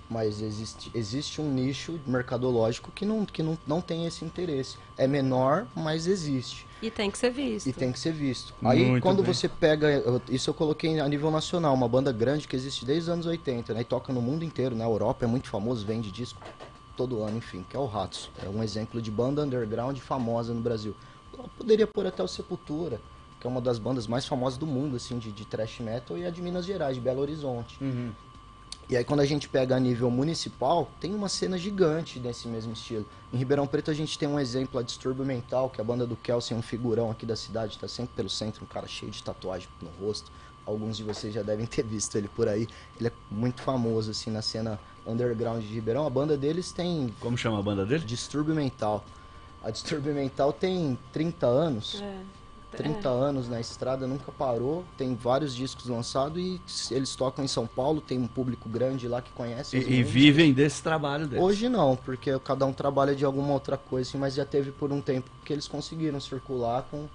Mas existe um nicho mercadológico que não tem esse interesse. É menor, mas existe. E tem que ser visto. E tem que ser visto. Aí Muito quando bem. você pega... Isso eu coloquei a nível nacional. Uma banda grande que existe desde os anos 80, né? E toca no mundo inteiro. Na Europa é muito famoso, vende disco todo ano, enfim. Que é o Ratos. É um exemplo de banda underground famosa no Brasil. Eu poderia pôr até o Sepultura, que é uma das bandas mais famosas do mundo, assim, de thrash metal, e a de Minas Gerais, de Belo Horizonte. E aí quando a gente pega a nível municipal, tem uma cena gigante desse mesmo estilo. Em Ribeirão Preto a gente tem um exemplo, a Distúrbio Mental, que é a banda do Kelsen, um figurão aqui da cidade, tá sempre pelo centro, um cara cheio de tatuagem no rosto, alguns de vocês já devem ter visto ele por aí. Ele é muito famoso, assim, na cena underground de Ribeirão. A banda deles tem... Como chama a banda dele? Distúrbio Mental. A Distúrbio Mental tem 30 anos. 30 anos na estrada, nunca parou. Tem vários discos lançados e eles tocam em São Paulo. Tem um público grande lá que conhece. E vivem desse trabalho deles. Hoje não, porque cada um trabalha de alguma outra coisa, assim, mas já teve por um tempo que eles conseguiram circular com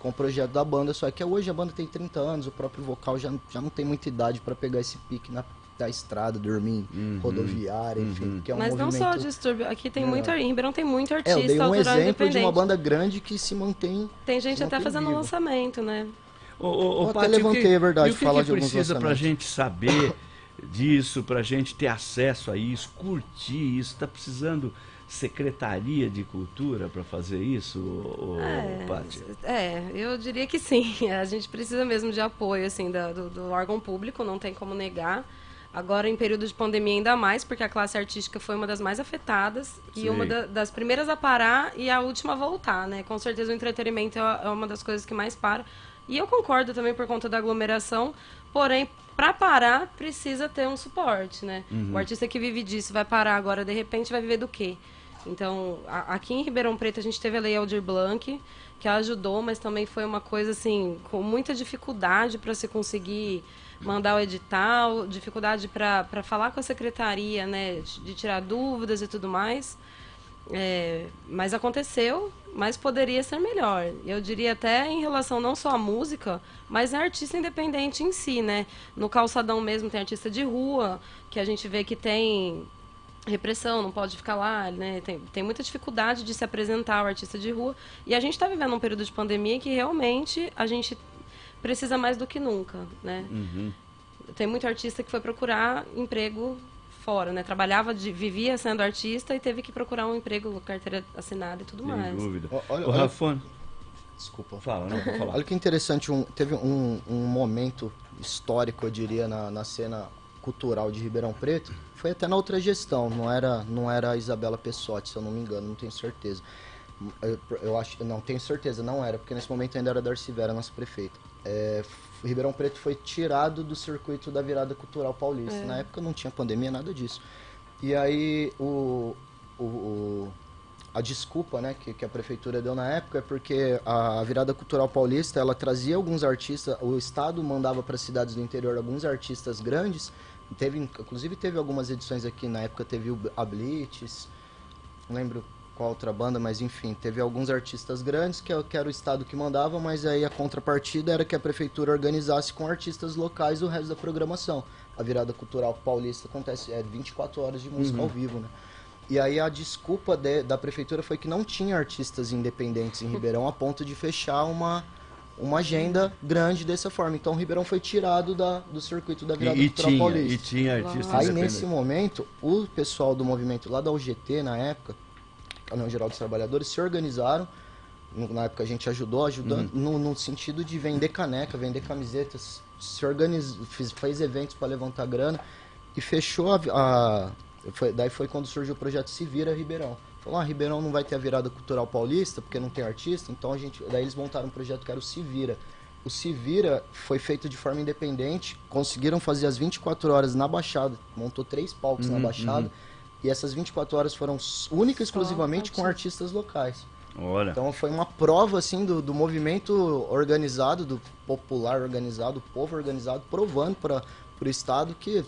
o projeto da banda. Só que hoje a banda tem 30 anos, o próprio vocal já não tem muita idade para pegar esse pique da estrada, dormir em rodoviária, enfim. Que é um Mas não movimento... só distúrbio, aqui tem muito, em Ribeirão tem muito artista eu dei um autoral exemplo de uma independente. banda grande que se mantém. Tem gente até fazendo vivo. lançamento, né? Eu até Paty, levantei, é verdade, e o que falar que de alguns precisa pra lançamentos. gente saber disso, pra gente ter acesso a isso, curtir isso? Tá precisando Secretaria de Cultura para fazer isso, Paty? Eu diria que sim. A gente precisa mesmo de apoio assim, do órgão público, não tem como negar. Agora, em período de pandemia, ainda mais, porque a classe artística foi uma das mais afetadas e uma das primeiras a parar e a última a voltar, né? Com certeza o entretenimento é uma das coisas que mais para. E eu concordo também por conta da aglomeração, porém, para parar, precisa ter um suporte, né? O artista que vive disso vai parar agora, de repente, vai viver do quê? Então, aqui em Ribeirão Preto, a gente teve a Lei Aldir Blanc, que ajudou, mas também foi uma coisa, assim, com muita dificuldade para se conseguir mandar o edital, dificuldade para falar com a secretaria, né, de tirar dúvidas e tudo mais. Mas aconteceu, mas poderia ser melhor. Eu diria até em relação não só à música, mas a artista independente em si, né? No calçadão mesmo tem artista de rua, que a gente vê que tem repressão, não pode ficar lá, né? Tem muita dificuldade de se apresentar o artista de rua. E a gente está vivendo um período de pandemia que realmente a gente precisa mais do que nunca, né? Tem muito artista que foi procurar emprego fora, né? Vivia sendo artista e teve que procurar um emprego, carteira assinada e tudo mais. Sem dúvida. Olha, O Rafone. Desculpa. Fala, não, vou falar. Olha que interessante, teve um momento histórico, eu diria, na cena cultural de Ribeirão Preto. Foi até na outra gestão, não era a Isabela Pessotti, se eu não me engano, não tenho certeza. Eu acho, não tenho certeza, não era, porque nesse momento ainda era Darcy Vera, nossa prefeita. Ribeirão Preto foi tirado do circuito da virada cultural paulista. Na época não tinha pandemia, nada disso. E aí a desculpa, né, que a prefeitura deu na época é porque a virada cultural paulista, ela trazia alguns artistas, o estado mandava para as cidades do interior alguns artistas grandes. Inclusive teve algumas edições aqui, na época teve a Blitz, não lembro qual outra banda, mas enfim, teve alguns artistas grandes que era o estado que mandava, mas aí a contrapartida era que a prefeitura organizasse com artistas locais o resto da programação. A virada cultural paulista acontece 24 horas de música ao vivo, né? E aí a desculpa da prefeitura foi que não tinha artistas independentes em Ribeirão a ponto de fechar uma agenda grande dessa forma. Então o Ribeirão foi tirado do circuito da virada cultural paulista. E tinha artistas Aí independentes. nesse momento, o pessoal do movimento lá da UGT, na época, a União Geral dos Trabalhadores, se organizaram. Na época a gente ajudando no sentido de vender caneca, vender camisetas, se organizou, fez eventos para levantar grana e fechou daí foi quando surgiu o projeto Se Vira Ribeirão. Falou, Ribeirão não vai ter a virada cultural paulista porque não tem artista, então daí eles montaram um projeto que era o Se Vira. O Se Vira foi feito de forma independente, conseguiram fazer as 24 horas na Baixada, montou 3 palcos na Baixada, e essas 24 horas foram única e exclusivamente com artistas locais. Olha. Então foi uma prova assim do movimento organizado, do popular organizado, do povo organizado, provando para o Estado que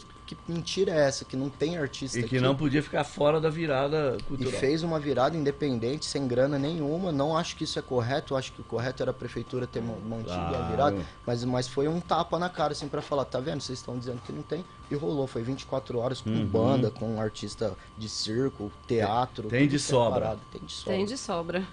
mentira é essa, que não tem artista E que aqui. não podia ficar fora da virada cultural. E fez uma virada independente, sem grana nenhuma. Não acho que isso é correto, acho que o correto era a prefeitura ter mantido a virada, mas foi um tapa na cara assim para falar, tá vendo, vocês estão dizendo que não tem, e rolou, foi 24 horas com banda, com um artista de circo, teatro. Tem de sobra. Tem de sobra.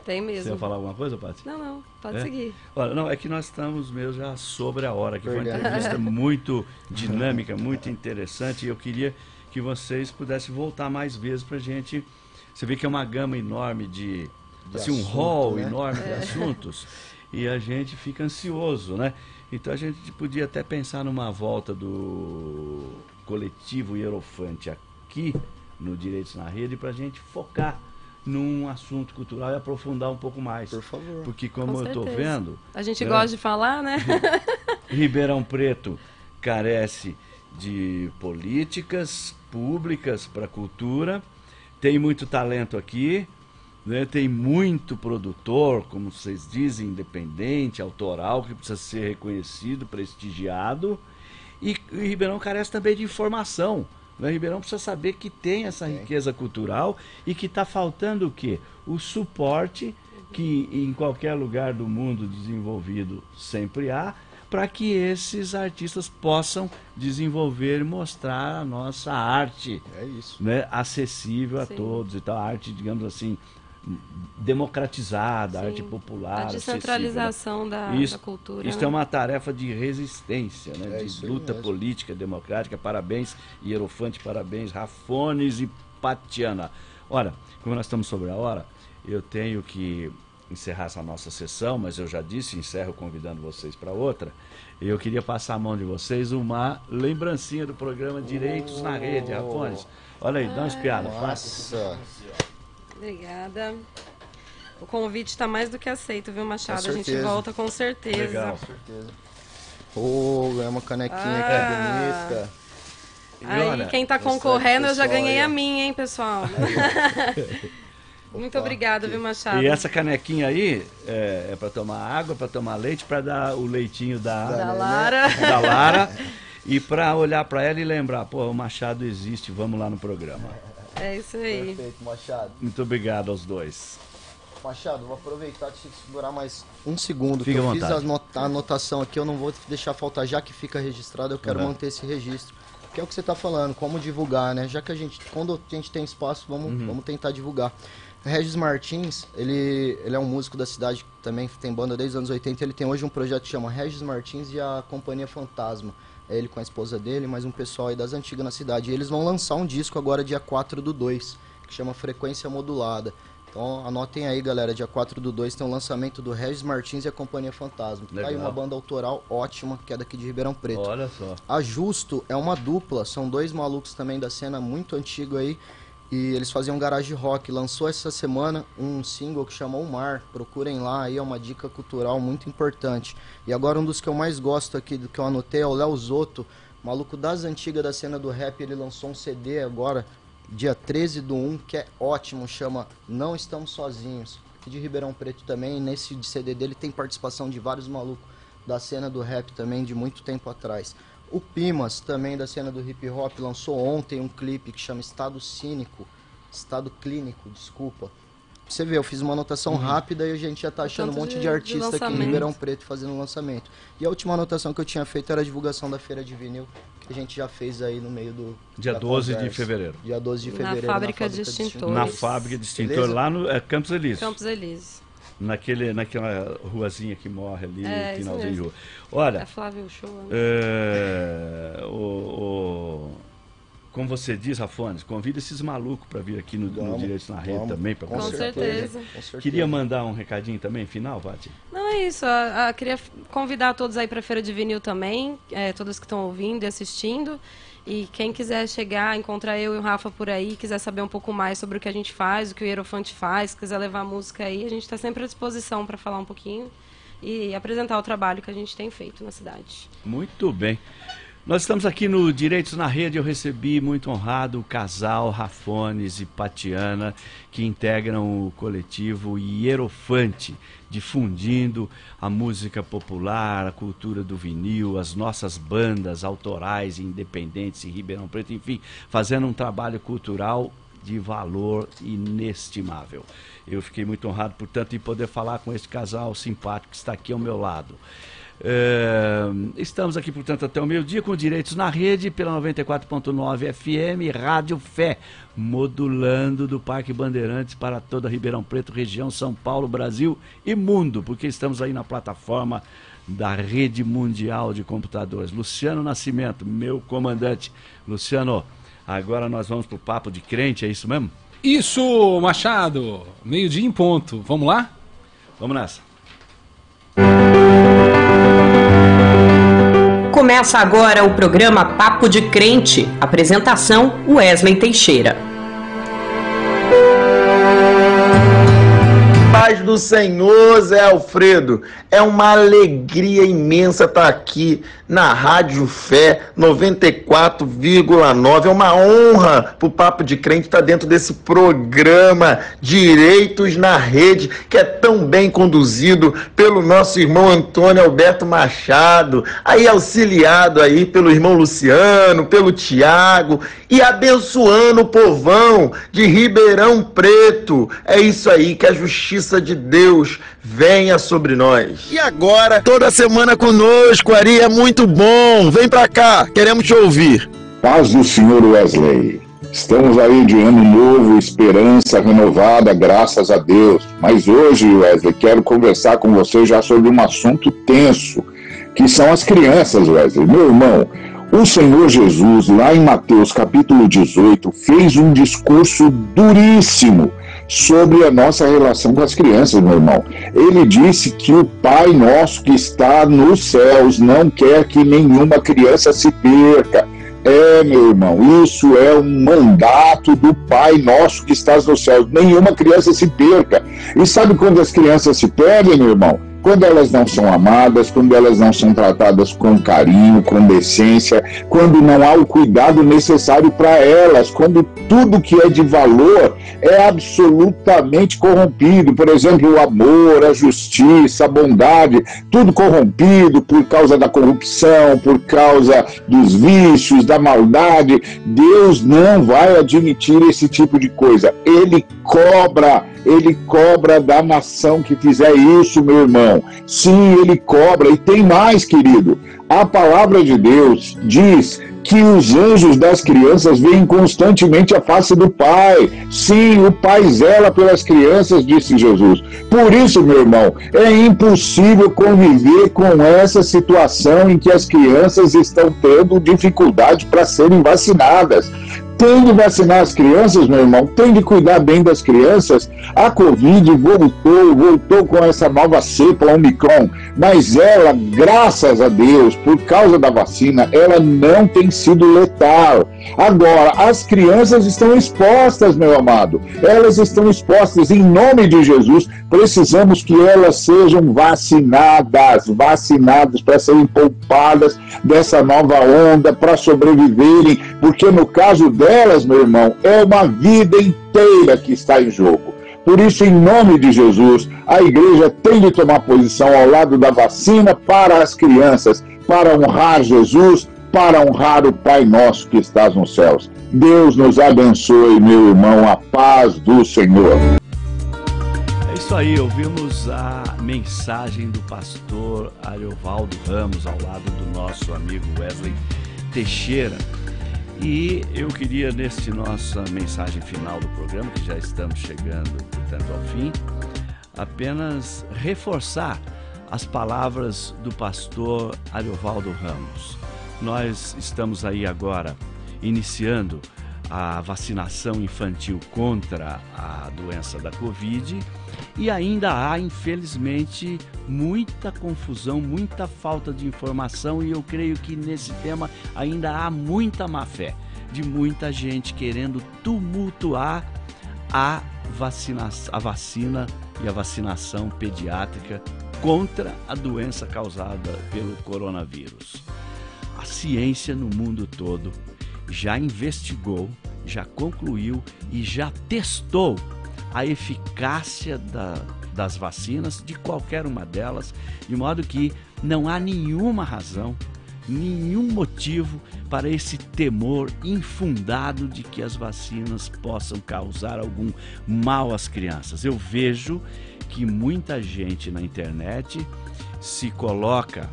Tem mesmo. Você ia falar alguma coisa, Paty? Não, pode seguir. Olha, não, é que nós estamos mesmo já sobre a hora, que foi uma entrevista muito dinâmica, muito interessante, e eu queria que vocês pudessem voltar mais vezes pra gente. Você vê que é uma gama enorme de assim, um hall enorme de assuntos, e a gente fica ansioso, né? Então a gente podia até pensar numa volta do coletivo Hierofante aqui no Direitos na Rede pra gente focar num assunto cultural e aprofundar um pouco mais. Por favor. Porque como eu estou vendo... A gente gosta de falar, né? Ribeirão Preto carece de políticas públicas para a cultura, tem muito talento aqui, né? Tem muito produtor, como vocês dizem, independente, autoral, que precisa ser reconhecido, prestigiado, e Ribeirão carece também de informação. Né? Ribeirão precisa saber que tem essa riqueza cultural e que está faltando o quê? O suporte que em qualquer lugar do mundo desenvolvido sempre há, para que esses artistas possam desenvolver e mostrar a nossa arte, né, acessível a todos. Então, a arte, digamos assim, democratizada, arte popular, a descentralização da cultura. Isso é uma tarefa de resistência, né, de luta política, democrática. Parabéns, Hierofante, parabéns, Rafones e Patiana. Ora, como nós estamos sobre a hora, eu tenho que encerrar essa nossa sessão, mas eu já disse, encerro convidando vocês para outra. Eu queria passar a mão de vocês uma lembrancinha do programa Direitos na Rede, Rafones. Olha aí, dá uma espiada. Nossa. Obrigada. O convite está mais do que aceito, viu, Machado? A gente volta com certeza. Legal. Com certeza. É uma canequinha aqui bonita. Aí, olha, quem está concorrendo, eu já ganhei a minha, hein, pessoal? Muito obrigada, viu, Machado? E essa canequinha aí é para tomar água, para tomar leite, para dar o leitinho da Lara e para olhar para ela e lembrar, pô, o Machado existe, vamos lá no programa. É isso aí. Perfeito, Machado. Muito obrigado aos dois. Machado, vou aproveitar e segurar mais um segundo. Fica à eu fiz vontade. a anotação aqui, eu não vou deixar faltar, já que fica registrado, eu quero manter esse registro. Que é o que você está falando, como divulgar, né? Já que quando a gente tem espaço, vamos tentar divulgar. Regis Martins, ele é um músico da cidade, também tem banda desde os anos 80, ele tem hoje um projeto que chama Regis Martins e a Companhia Fantasma. É ele com a esposa dele, mais um pessoal aí das antigas na cidade. E eles vão lançar um disco agora dia 4/2, que chama Frequência Modulada. Então anotem aí, galera, dia 4/2 tem o lançamento do Regis Martins e a Companhia Fantasma. Tá aí uma banda autoral ótima, que é daqui de Ribeirão Preto. Olha só. A Justo é uma dupla, são dois malucos também da cena muito antigo aí. E eles faziam garage rock. Lançou essa semana um single que chama O Mar. Procurem lá, aí é uma dica cultural muito importante. E agora um dos que eu mais gosto aqui, do que eu anotei, é o Léo Zotto, maluco das antigas da cena do rap. Ele lançou um CD agora, dia 13/1, que é ótimo, chama Não Estamos Sozinhos. Aqui de Ribeirão Preto também, nesse CD dele tem participação de vários malucos da cena do rap também, de muito tempo atrás. O Pimas, também da cena do hip hop, lançou ontem um clipe que chama Estado Clínico, desculpa. Você vê, eu fiz uma anotação rápida e a gente já tá achando um monte de artista aqui em Ribeirão Preto fazendo lançamento. E a última anotação que eu tinha feito era a divulgação da Feira de Vinil, que a gente já fez aí no meio do... Dia 12 de fevereiro. Dia 12 de fevereiro. Na Fábrica de Extintores. Na Fábrica de Extintores, lá no Campos Elíseos. Campos Elíseos. Naquela ruazinha que morre ali, no finalzinho de rua. É Olha, Flávio Show. como você diz, Rafones, convida esses malucos para vir aqui no Direitos na Rede também. Com certeza. Queria mandar um recadinho também, final, Vati? Não, é isso. Queria convidar todos aí para a Feira de Vinil também, todos que estão ouvindo e assistindo. E quem quiser chegar, encontrar eu e o Rafa por aí, quiser saber um pouco mais sobre o que a gente faz, o que o Hierofante faz, quiser levar música aí, a gente está sempre à disposição para falar um pouquinho e apresentar o trabalho que a gente tem feito na cidade. Muito bem. Nós estamos aqui no Direitos na Rede. Eu recebi, muito honrado, o casal Rafones e Patiana, que integram o coletivo Hierofante, difundindo a música popular, a cultura do vinil, as nossas bandas autorais e independentes em Ribeirão Preto, enfim, fazendo um trabalho cultural de valor inestimável. Eu fiquei muito honrado, portanto, em poder falar com esse casal simpático que está aqui ao meu lado. Estamos aqui, portanto, até o meio-dia com Direitos na Rede, pela 94.9 FM, Rádio Fé, modulando do Parque Bandeirantes para toda Ribeirão Preto, região, São Paulo, Brasil e mundo, porque estamos aí na plataforma da Rede Mundial de Computadores. Luciano Nascimento, meu comandante. Luciano, agora nós vamos para o Papo de Crente, é isso mesmo? Isso, Machado, meio-dia em ponto, vamos lá? Vamos nessa. Começa agora o programa Papo de Crente. Apresentação: Wesley Teixeira. paz do Senhor, Zé Alfredo. É uma alegria imensa estar aqui na Rádio Fé 94,9. É uma honra para o Papo de Crente estar dentro desse programa Direitos na Rede, que é tão bem conduzido pelo nosso irmão Antônio Alberto Machado, aí auxiliado aí pelo irmão Luciano, pelo Tiago, e abençoando o povão de Ribeirão Preto. É isso aí, que a justiça de Deus venha sobre nós. E agora, toda semana conosco, Ari, é muito bom. Vem pra cá, queremos te ouvir. Paz do Senhor Wesley. Estamos aí de ano novo, esperança renovada, graças a Deus. Mas hoje, Wesley, quero conversar com você já sobre um assunto tenso, que são as crianças, Wesley. Meu irmão, o Senhor Jesus, lá em Mateus capítulo 18, fez um discurso duríssimo sobre a nossa relação com as crianças, meu irmão. Ele disse que o Pai nosso que está nos céus não quer que nenhuma criança se perca. Meu irmão, isso é um mandato do Pai nosso que está nos céus. Nenhuma criança se perca. E sabe quando as crianças se perdem, meu irmão? Quando elas não são amadas, quando elas não são tratadas com carinho, com decência, quando não há o cuidado necessário para elas, quando tudo que é de valor é absolutamente corrompido. Por exemplo, o amor, a justiça, a bondade, tudo corrompido por causa da corrupção, por causa dos vícios, da maldade. Deus não vai admitir esse tipo de coisa. Ele cobra da nação que fizer isso, meu irmão. Sim, ele cobra. E tem mais, querido. A palavra de Deus diz que os anjos das crianças veem constantemente a face do Pai. Sim, o Pai zela pelas crianças, disse Jesus. Por isso, meu irmão, é impossível conviver com essa situação em que as crianças estão tendo dificuldade para serem vacinadas. Tem de vacinar as crianças, meu irmão, tem de cuidar bem das crianças. A Covid voltou com essa nova cepa, Omicron, mas ela, graças a Deus, por causa da vacina, ela não tem sido letal. Agora, as crianças estão expostas, meu amado, elas estão expostas. Em nome de Jesus, precisamos que elas sejam vacinadas para serem poupadas dessa nova onda, para sobreviverem, porque no caso delas, meu irmão, é uma vida inteira que está em jogo. Por isso, em nome de Jesus, a igreja tem de tomar posição ao lado da vacina para as crianças, para honrar Jesus, para honrar o Pai nosso que estás nos céus. Deus nos abençoe, meu irmão, a paz do Senhor. É isso aí, ouvimos a mensagem do pastor Ariovaldo Ramos ao lado do nosso amigo Wesley Teixeira. E eu queria, nesta nossa mensagem final do programa, que já estamos chegando, portanto, ao fim, apenas reforçar as palavras do pastor Ariovaldo Ramos. Nós estamos aí agora iniciando a vacinação infantil contra a doença da Covid e ainda há, infelizmente, muita confusão, muita falta de informação, e eu creio que nesse tema ainda há muita má-fé de muita gente querendo tumultuar a vacina e a vacinação pediátrica contra a doença causada pelo coronavírus. A ciência no mundo todo já investigou, já concluiu e já testou a eficácia das vacinas, de qualquer uma delas, de modo que não há nenhuma razão, nenhum motivo para esse temor infundado de que as vacinas possam causar algum mal às crianças. Eu vejo que muita gente na internet se coloca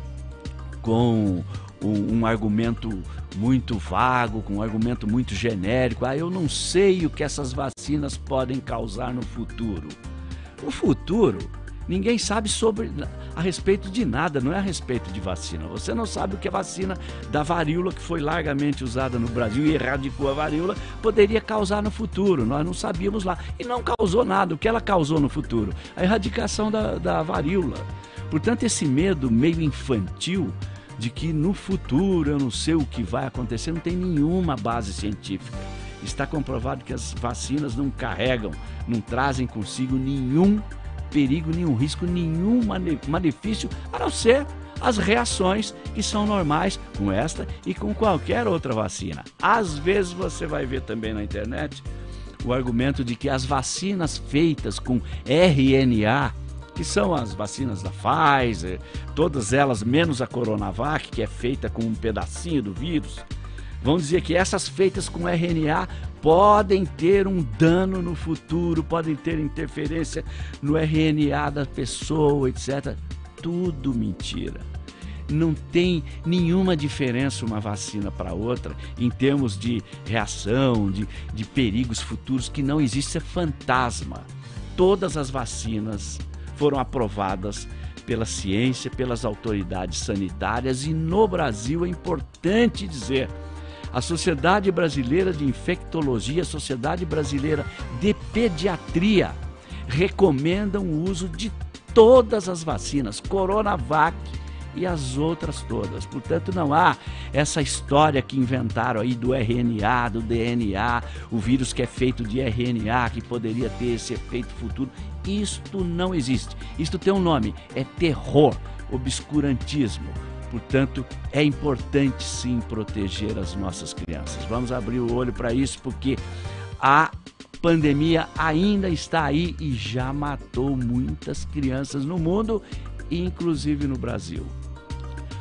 com um argumento muito vago, com um argumento muito genérico. Eu não sei o que essas vacinas podem causar no futuro. O futuro, ninguém sabe a respeito de nada, não é a respeito de vacina. Você não sabe o que a vacina da varíola, que foi largamente usada no Brasil e erradicou a varíola, poderia causar no futuro. Nós não sabíamos lá. E não causou nada. O que ela causou no futuro? A erradicação da varíola. Portanto, esse medo meio infantil de que no futuro eu não sei o que vai acontecer, não tem nenhuma base científica. Está comprovado que as vacinas não carregam, não trazem consigo nenhum perigo, nenhum risco, nenhum malefício, a não ser as reações que são normais com esta e com qualquer outra vacina. Às vezes você vai ver também na internet o argumento de que as vacinas feitas com RNA, que são as vacinas da Pfizer, todas elas menos a Coronavac, que é feita com um pedacinho do vírus, vão dizer que essas feitas com RNA podem ter um dano no futuro, podem ter interferência no RNA da pessoa, etc. Tudo mentira. Não tem nenhuma diferença uma vacina para outra em termos de reação, de perigos futuros, que não existe, isso é fantasma. Todas as vacinas foram aprovadas pela ciência, pelas autoridades sanitárias, e no Brasil é importante dizer, a Sociedade Brasileira de Infectologia, a Sociedade Brasileira de Pediatria recomendam o uso de todas as vacinas, Coronavac e as outras todas. Portanto, não há essa história que inventaram aí do RNA, do DNA, o vírus que é feito de RNA, que poderia ter esse efeito futuro. Isto não existe. Isto tem um nome, é terror, obscurantismo. Portanto, é importante sim proteger as nossas crianças. Vamos abrir o olho para isso, porque a pandemia ainda está aí e já matou muitas crianças no mundo, inclusive no Brasil.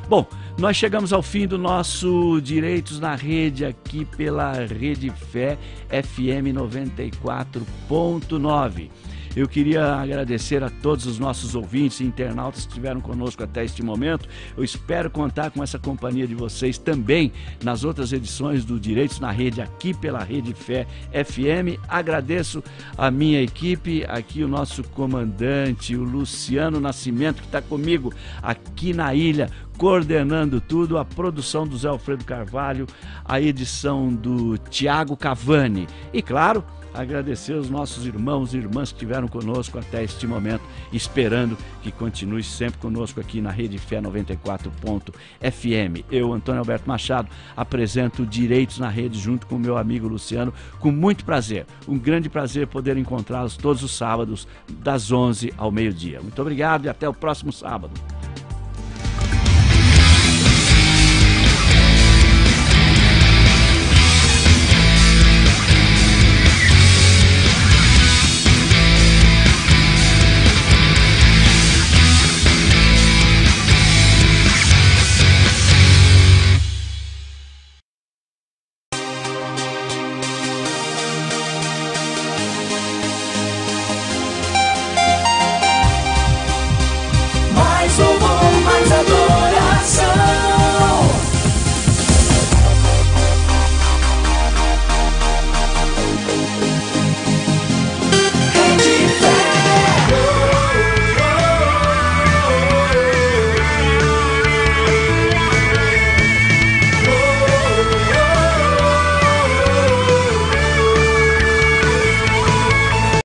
Bom, nós chegamos ao fim do nosso Direitos na Rede aqui pela Rede Fé FM 94.9. Eu queria agradecer a todos os nossos ouvintes e internautas que estiveram conosco até este momento. Eu espero contar com essa companhia de vocês também nas outras edições do Direitos na Rede, aqui pela Rede Fé FM. Agradeço a minha equipe, aqui o nosso comandante, o Luciano Nascimento, que está comigo aqui na ilha, coordenando tudo, a produção do Zé Alfredo Carvalho, a edição do Tiago Cavani. E claro, agradecer aos nossos irmãos e irmãs que estiveram conosco até este momento, esperando que continue sempre conosco aqui na Rede Fé 94.fm. Eu, Antônio Alberto Machado, apresento Direitos na Rede junto com o meu amigo Luciano, com muito prazer. Um grande prazer poder encontrá-los todos os sábados, das 11 ao meio-dia. Muito obrigado e até o próximo sábado.